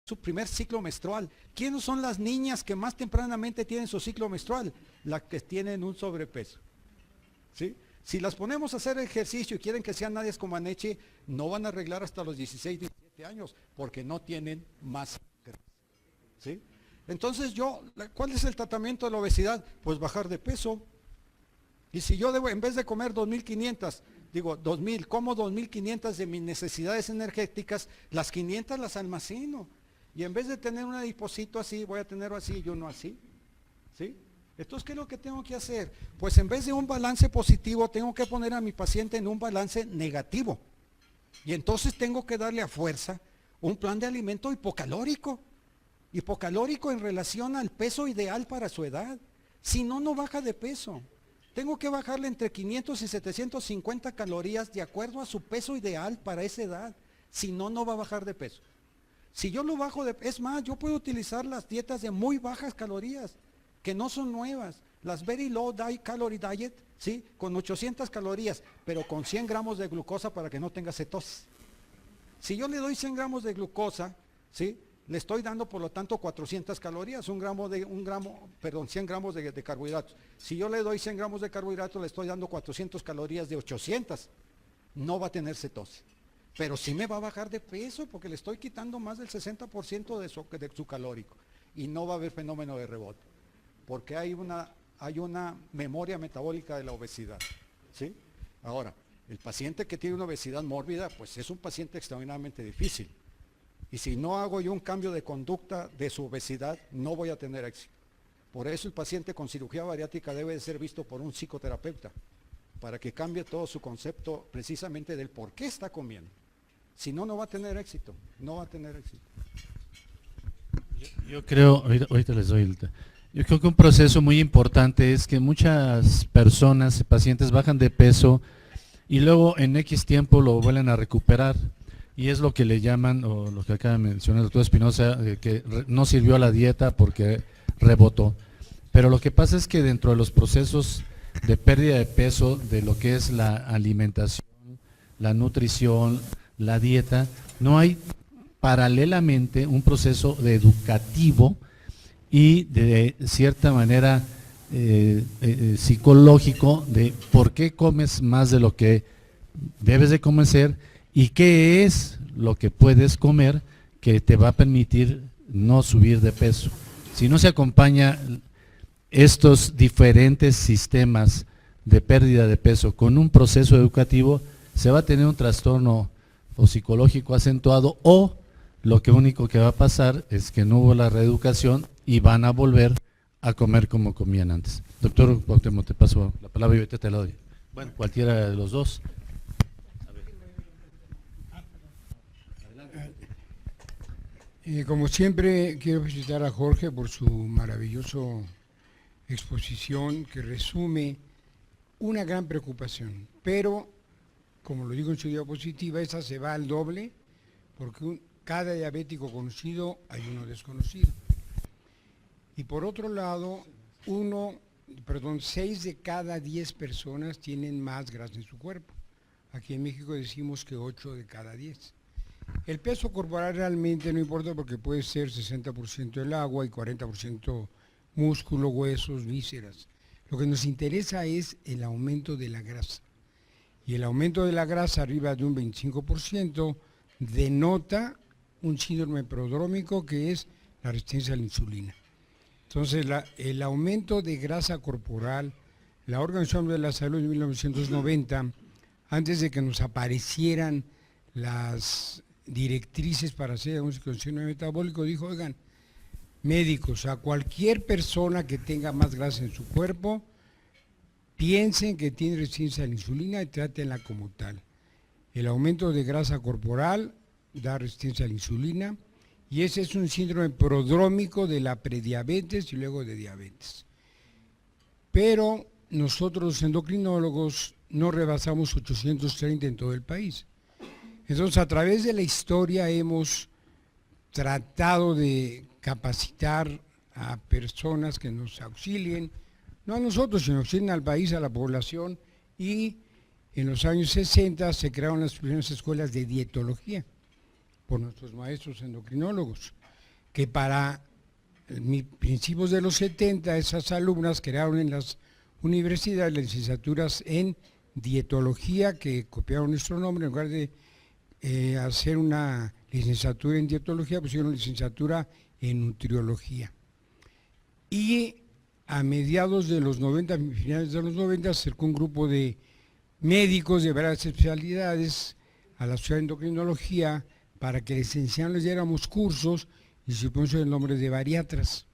su primer ciclo menstrual, ¿quiénes son las niñas que más tempranamente tienen su ciclo menstrual? Las que tienen un sobrepeso. ¿Sí? Si las ponemos a hacer ejercicio y quieren que sean nadias como Aneche, no van a arreglar hasta los 16, 17 años, porque no tienen más grasa. ¿Sí? Entonces ¿cuál es el tratamiento de la obesidad? Pues bajar de peso. Y si yo en vez de comer 2.500, como 2.500 de mis necesidades energéticas, las 500 las almaceno. Y en vez de tener un adiposito así, voy a tenerlo así y uno así. ¿Sí? Entonces, ¿qué es lo que tengo que hacer? Pues en vez de un balance positivo, tengo que poner a mi paciente en un balance negativo. Y entonces tengo que darle a fuerza un plan de alimento hipocalórico. Hipocalórico en relación al peso ideal para su edad. Si no, no baja de peso. Tengo que bajarle entre 500 y 750 calorías de acuerdo a su peso ideal para esa edad. Si no, no va a bajar de peso. Si yo lo bajo es más, yo puedo utilizar las dietas de muy bajas calorías, que no son nuevas. Las Very Low Calorie Diet, ¿sí? Con 800 calorías, pero con 100 gramos de glucosa para que no tenga cetosis. Si yo le doy 100 gramos de glucosa, ¿sí? Le estoy dando, por lo tanto, 400 calorías, 100 gramos de carbohidratos. Si yo le doy 100 gramos de carbohidratos, le estoy dando 400 calorías de 800. No va a tener cetosis. Pero sí me va a bajar de peso, porque le estoy quitando más del 60% de su calórico. Y no va a haber fenómeno de rebote. Porque hay una memoria metabólica de la obesidad. ¿Sí? Ahora, el paciente que tiene una obesidad mórbida, pues es un paciente extraordinariamente difícil. Y si no hago yo un cambio de conducta de su obesidad, no voy a tener éxito. Por eso el paciente con cirugía bariátrica debe de ser visto por un psicoterapeuta, para que cambie todo su concepto precisamente del por qué está comiendo. Si no, no va a tener éxito, no va a tener éxito. Yo creo, ahorita les doy yo creo que un proceso muy importante es que muchas personas, pacientes bajan de peso y luego en X tiempo lo vuelven a recuperar. Y es lo que le llaman, o lo que acaba de mencionar el doctor Espinosa, que no sirvió la dieta porque rebotó. Pero lo que pasa es que dentro de los procesos de pérdida de peso, de lo que es la alimentación, la nutrición, la dieta, no hay paralelamente un proceso educativo y de cierta manera psicológico de por qué comes más de lo que debes de comer y qué es lo que puedes comer que te va a permitir no subir de peso. Si no se acompaña estos diferentes sistemas de pérdida de peso con un proceso educativo, se va a tener un trastorno o psicológico acentuado, o lo que único que va a pasar es que no hubo la reeducación y van a volver a comer como comían antes. Doctor Cuauhtémoc, te paso la palabra y ahorita te la doy. Bueno, cualquiera de los dos. Como siempre, quiero felicitar a Jorge por su maravillosa exposición que resume una gran preocupación, pero, como lo digo en su diapositiva, esa se va al doble, porque cada diabético conocido hay uno desconocido. Y por otro lado, 6 de cada 10 personas tienen más grasa en su cuerpo. Aquí en México decimos que 8 de cada 10. El peso corporal realmente no importa porque puede ser 60% el agua y 40% músculo, huesos, vísceras. Lo que nos interesa es el aumento de la grasa. Y el aumento de la grasa arriba de un 25% denota un síndrome prodrómico que es la resistencia a la insulina. Entonces, el aumento de grasa corporal, la Organización Mundial de la Salud en 1990, antes de que nos aparecieran las directrices para hacer diagnóstico de síndrome metabólico, dijo, oigan, médicos, a cualquier persona que tenga más grasa en su cuerpo, piensen que tiene resistencia a la insulina y trátenla como tal. El aumento de grasa corporal da resistencia a la insulina y ese es un síndrome prodrómico de la prediabetes y luego de diabetes. Pero nosotros los endocrinólogos no rebasamos 830 en todo el país. Entonces, a través de la historia hemos tratado de capacitar a personas que nos auxilien, no a nosotros, sino auxilien al país, a la población, y en los años 60 se crearon las primeras escuelas de dietología por nuestros maestros endocrinólogos, que para principios de los 70 esas alumnas crearon en las universidades licenciaturas en dietología, que copiaron nuestro nombre, en lugar de hacer una licenciatura en dietología, pusieron licenciatura en nutriología. Y a mediados de los 90, finales de los 90, se acercó un grupo de médicos de varias especialidades a la Sociedad de Endocrinología para que les enseñaran, les diéramos cursos y se puso el nombre de bariatras.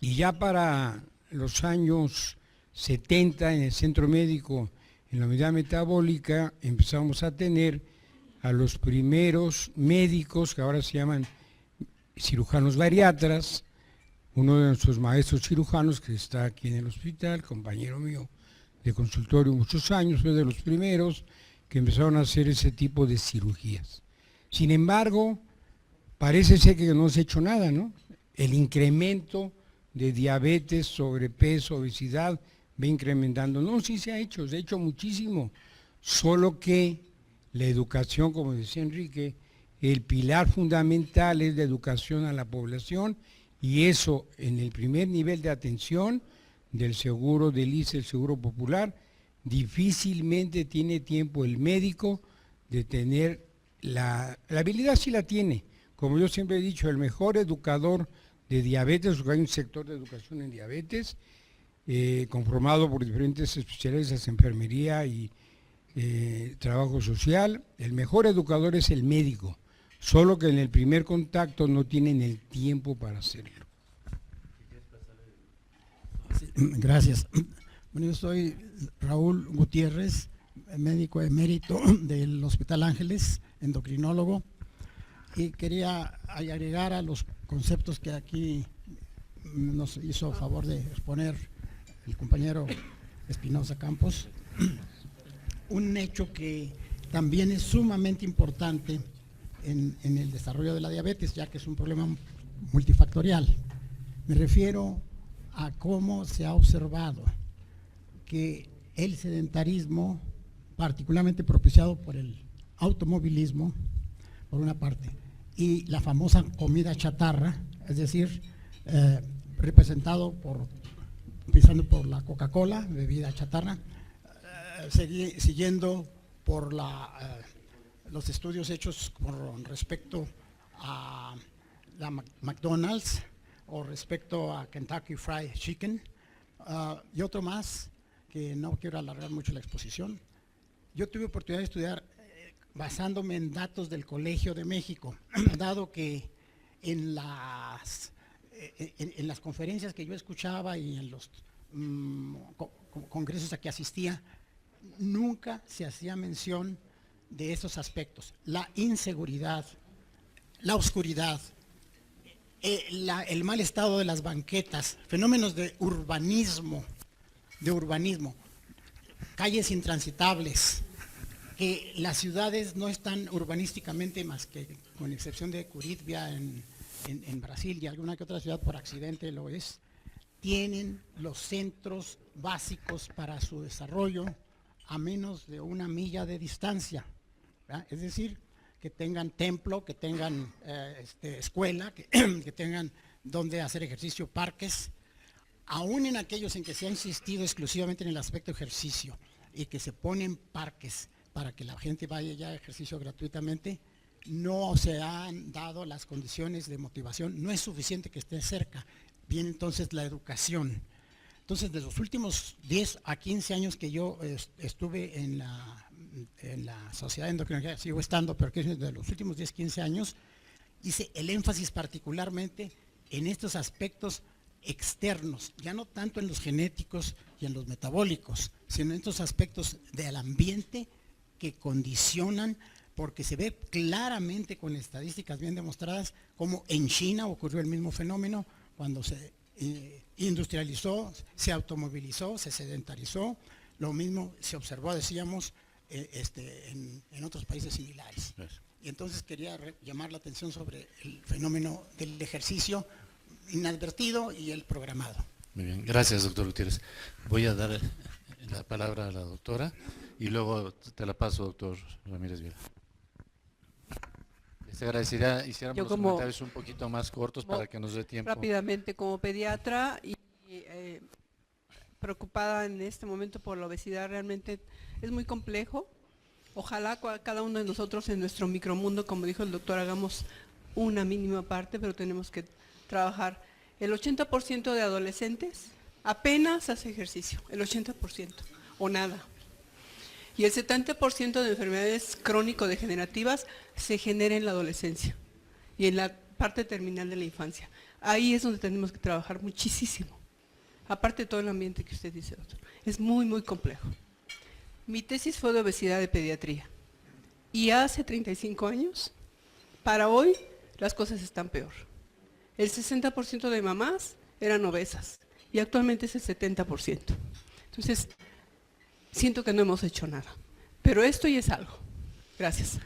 Y ya para los años 70 en el centro médico, en la unidad metabólica, empezamos a tener a los primeros médicos que ahora se llaman cirujanos bariatras, uno de nuestros maestros cirujanos que está aquí en el hospital, compañero mío de consultorio muchos años, fue de los primeros que empezaron a hacer ese tipo de cirugías. Sin embargo, parece ser que no se ha hecho nada, ¿no? El incremento de diabetes, sobrepeso, obesidad va incrementando. No, sí se ha hecho muchísimo, solo que la educación, como decía Enrique, el pilar fundamental es la educación a la población y eso en el primer nivel de atención del seguro del ISSSTE, el seguro popular, difícilmente tiene tiempo el médico de tener la habilidad, sí la tiene. Como yo siempre he dicho, el mejor educador de diabetes, porque hay un sector de educación en diabetes, conformado por diferentes especialidades, enfermería y trabajo social, el mejor educador es el médico, solo que en el primer contacto no tienen el tiempo para hacerlo. Sí, gracias. Bueno, yo soy Raúl Gutiérrez, médico emérito del Hospital Ángeles, endocrinólogo, y quería agregar a los conceptos que aquí nos hizo favor de exponer el compañero Espinosa Campos, un hecho que también es sumamente importante en el desarrollo de la diabetes, ya que es un problema multifactorial. Me refiero a cómo se ha observado que el sedentarismo, particularmente propiciado por el automovilismo, por una parte, y la famosa comida chatarra, es decir, representado por, empezando por la Coca-Cola, bebida chatarra, siguiendo por los estudios hechos con respecto a la McDonald's o respecto a Kentucky Fried Chicken, y otro más, que no quiero alargar mucho la exposición. Yo tuve oportunidad de estudiar basándome en datos del Colegio de México, dado que en las conferencias que yo escuchaba y en los congresos a que asistía, nunca se hacía mención de esos aspectos: la inseguridad, la oscuridad, el mal estado de las banquetas, fenómenos de urbanismo, calles intransitables, que las ciudades no están urbanísticamente, más que con excepción de Curitiba en Brasil y alguna que otra ciudad por accidente lo es, tienen los centros básicos para su desarrollo a menos de 1 milla de distancia, ¿verdad? Es decir, que tengan templo, que tengan escuela, que tengan donde hacer ejercicio, parques, aún en aquellos en que se ha insistido exclusivamente en el aspecto ejercicio y que se ponen parques para que la gente vaya ya a ejercicio gratuitamente, no se han dado las condiciones de motivación, no es suficiente que esté cerca. Viene entonces la educación. Entonces, de los últimos 10 a 15 años que yo estuve en la Sociedad de Endocrinología, sigo estando, pero que de los últimos 10, 15 años, hice el énfasis particularmente en estos aspectos externos, ya no tanto en los genéticos y en los metabólicos, sino en estos aspectos del ambiente que condicionan, porque se ve claramente con estadísticas bien demostradas cómo en China ocurrió el mismo fenómeno cuando se industrializó, se automovilizó, se sedentarizó. Lo mismo se observó, decíamos, en otros países similares. Y entonces quería llamar la atención sobre el fenómeno del ejercicio inadvertido y el programado. Muy bien, gracias, doctor Gutiérrez. Voy a dar la palabra a la doctora y luego te la paso, doctor Ramírez Viela. Les agradecería, hiciéramos los comentarios un poquito más cortos para que nos dé tiempo. Rápidamente, como pediatra y preocupada en este momento por la obesidad, realmente es muy complejo. Ojalá cada uno de nosotros en nuestro micromundo, como dijo el doctor, hagamos una mínima parte, pero tenemos que trabajar. El 80% de adolescentes apenas hace ejercicio, el 80%, o nada. Y el 70% de enfermedades crónico-degenerativas se genera en la adolescencia y en la parte terminal de la infancia. Ahí es donde tenemos que trabajar muchísimo. Aparte de todo el ambiente que usted dice, doctor. Es muy, muy complejo. Mi tesis fue de obesidad de pediatría. Y hace 35 años, para hoy, las cosas están peor. El 60% de mamás eran obesas y actualmente es el 70%. Entonces, siento que no hemos hecho nada. Pero esto ya es algo. Gracias.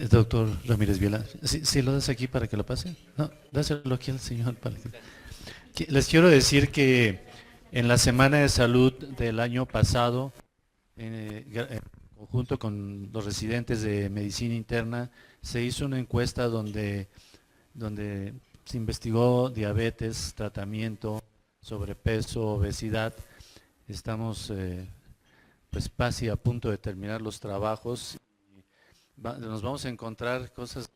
Doctor Ramírez Viela, ¿sí lo das aquí para que lo pase? No, dáselo aquí al señor. Les quiero decir que en la Semana de Salud del año pasado, en conjunto con los residentes de medicina interna, se hizo una encuesta donde se investigó diabetes, tratamiento, sobrepeso, obesidad. Estamos pues casi a punto de terminar los trabajos. Nos vamos a encontrar cosas,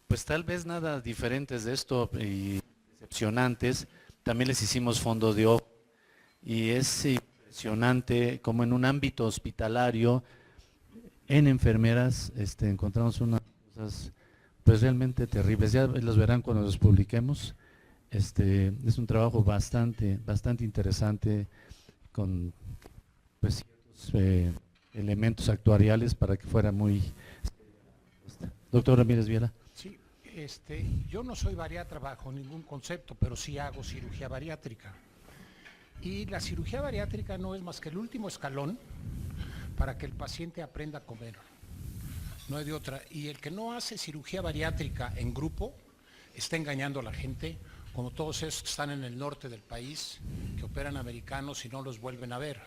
pues tal vez nada diferentes de esto y decepcionantes. También les hicimos fondo de ojo y es impresionante como en un ámbito hospitalario, en enfermeras, encontramos unas cosas pues realmente terribles. Ya los verán cuando los publiquemos. Es un trabajo bastante interesante con pues ciertos elementos actuariales para que fuera muy... Doctor Ramírez Viela. Sí, yo no soy bariatra bajo ningún concepto, pero sí hago cirugía bariátrica. Y la cirugía bariátrica no es más que el último escalón para que el paciente aprenda a comer. No hay de otra. Y el que no hace cirugía bariátrica en grupo está engañando a la gente, como todos esos que están en el norte del país, que operan americanos y no los vuelven a ver.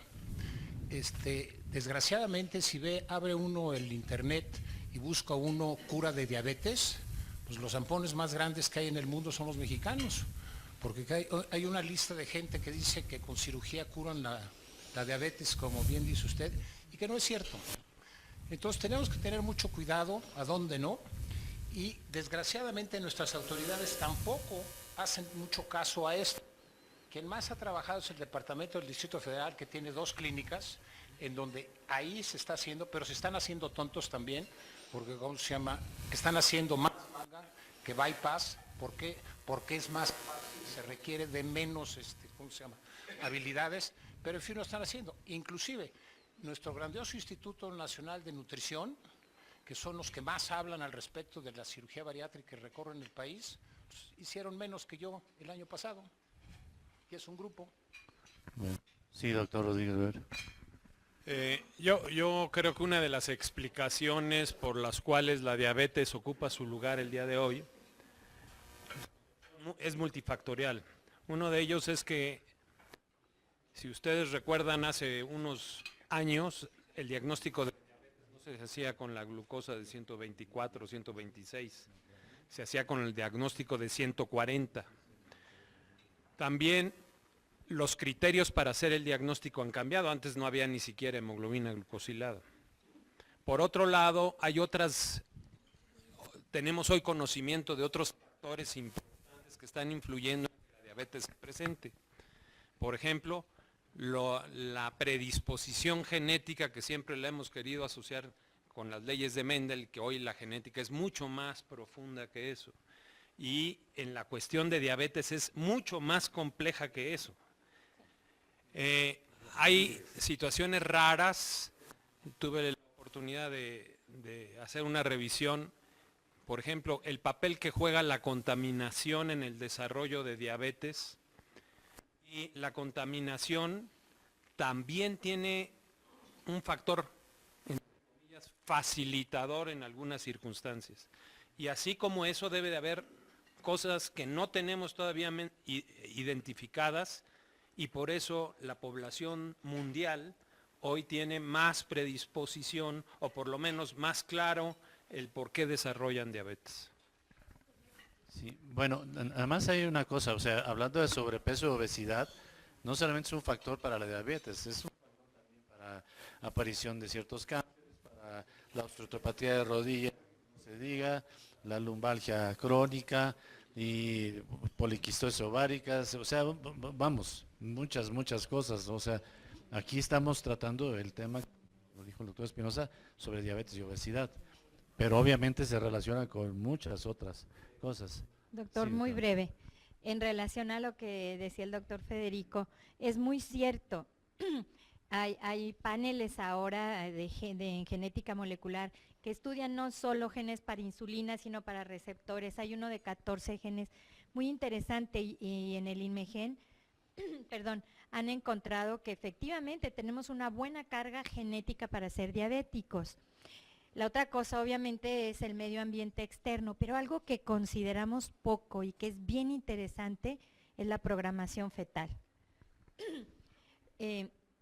Desgraciadamente, si abre uno el internet y busca uno cura de diabetes, pues los zampones más grandes que hay en el mundo son los mexicanos, porque hay una lista de gente que dice que con cirugía curan la diabetes, como bien dice usted, y que no es cierto. Entonces tenemos que tener mucho cuidado a dónde no, y desgraciadamente nuestras autoridades tampoco hacen mucho caso a esto. Quien más ha trabajado es el Departamento del Distrito Federal, que tiene 2 clínicas, en donde ahí se está haciendo, pero se están haciendo tontos también, porque ¿cómo se llama? Están haciendo más manga que bypass. ¿Por qué? Porque es más fácil, se requiere de menos ¿cómo se llama? Habilidades, pero en fin lo están haciendo. Inclusive nuestro grandioso Instituto Nacional de Nutrición, que son los que más hablan al respecto de la cirugía bariátrica que recorren el país, pues, hicieron menos que yo el año pasado, y es un grupo. Bueno, sí, doctor Rodríguez Ver. Yo creo que una de las explicaciones por las cuales la diabetes ocupa su lugar el día de hoy es multifactorial. Uno de ellos es que, si ustedes recuerdan, hace unos años el diagnóstico de diabetes no se hacía con la glucosa de 124 o 126, se hacía con el diagnóstico de 140. También los criterios para hacer el diagnóstico han cambiado. Antes no había ni siquiera hemoglobina glucosilada. Por otro lado, tenemos hoy conocimiento de otros factores importantes que están influyendo en que la diabetes se presente. Por ejemplo, la predisposición genética, que siempre la hemos querido asociar con las leyes de Mendel, que hoy la genética es mucho más profunda que eso. Y en la cuestión de diabetes es mucho más compleja que eso. Hay situaciones raras. Tuve la oportunidad de hacer una revisión. Por ejemplo, el papel que juega la contaminación en el desarrollo de diabetes. Y la contaminación también tiene un factor, entre comillas, facilitador en algunas circunstancias. Y así como eso, debe de haber cosas que no tenemos todavía identificadas, y por eso la población mundial hoy tiene más predisposición, o por lo menos más claro, el por qué desarrollan diabetes. Sí, bueno, además hay una cosa, o sea, hablando de sobrepeso y obesidad, no solamente es un factor para la diabetes, es un factor también para aparición de ciertos cánceres, para la osteopatía de rodilla, como se diga, la lumbalgia crónica y poliquistosis ováricas, o sea, vamos, muchas cosas, o sea, aquí estamos tratando el tema, lo dijo el doctor Espinosa, sobre diabetes y obesidad, pero obviamente se relaciona con muchas otras cosas. Doctor, Sí, muy doctora. breve. En relación a lo que decía el doctor Federico, es muy cierto. Hay paneles ahora en genética molecular que estudian no solo genes para insulina, sino para receptores. Hay uno de 14 genes, muy interesante, y en el INMEGEN, perdón, han encontrado que efectivamente tenemos una buena carga genética para ser diabéticos. La otra cosa obviamente es el medio ambiente externo, pero algo que consideramos poco y que es bien interesante es la programación fetal.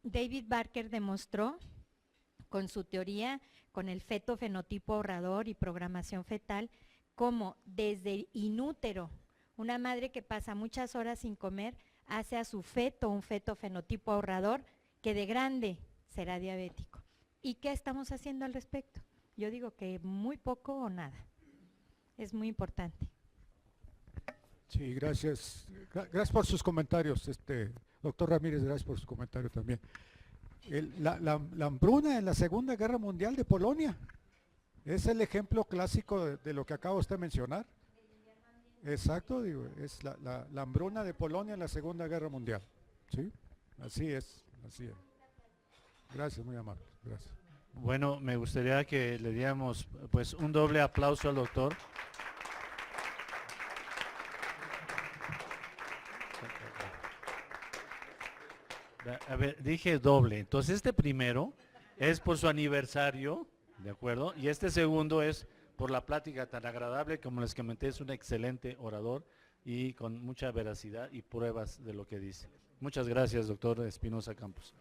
David Barker demostró con su teoría, con el feto fenotipo ahorrador y programación fetal, cómo desde inútero, una madre que pasa muchas horas sin comer, hace a su feto un feto fenotipo ahorrador que de grande será diabético. ¿Y qué estamos haciendo al respecto? Yo digo que muy poco o nada. Es muy importante. Sí, gracias. Gracias por sus comentarios, doctor Ramírez, gracias por su comentario también. La hambruna en la Segunda Guerra Mundial de Polonia es el ejemplo clásico de lo que acaba usted de mencionar. Exacto, digo, es la hambruna de Polonia en la Segunda Guerra Mundial. ¿Sí? Así es, así es. Gracias, muy amable. Gracias. Bueno, me gustaría que le diéramos pues un doble aplauso al doctor. A ver, dije doble, entonces este primero es por su aniversario, ¿de acuerdo? Y este segundo es por la plática tan agradable, como les comenté, es un excelente orador y con mucha veracidad y pruebas de lo que dice. Muchas gracias, doctor Espinosa Campos.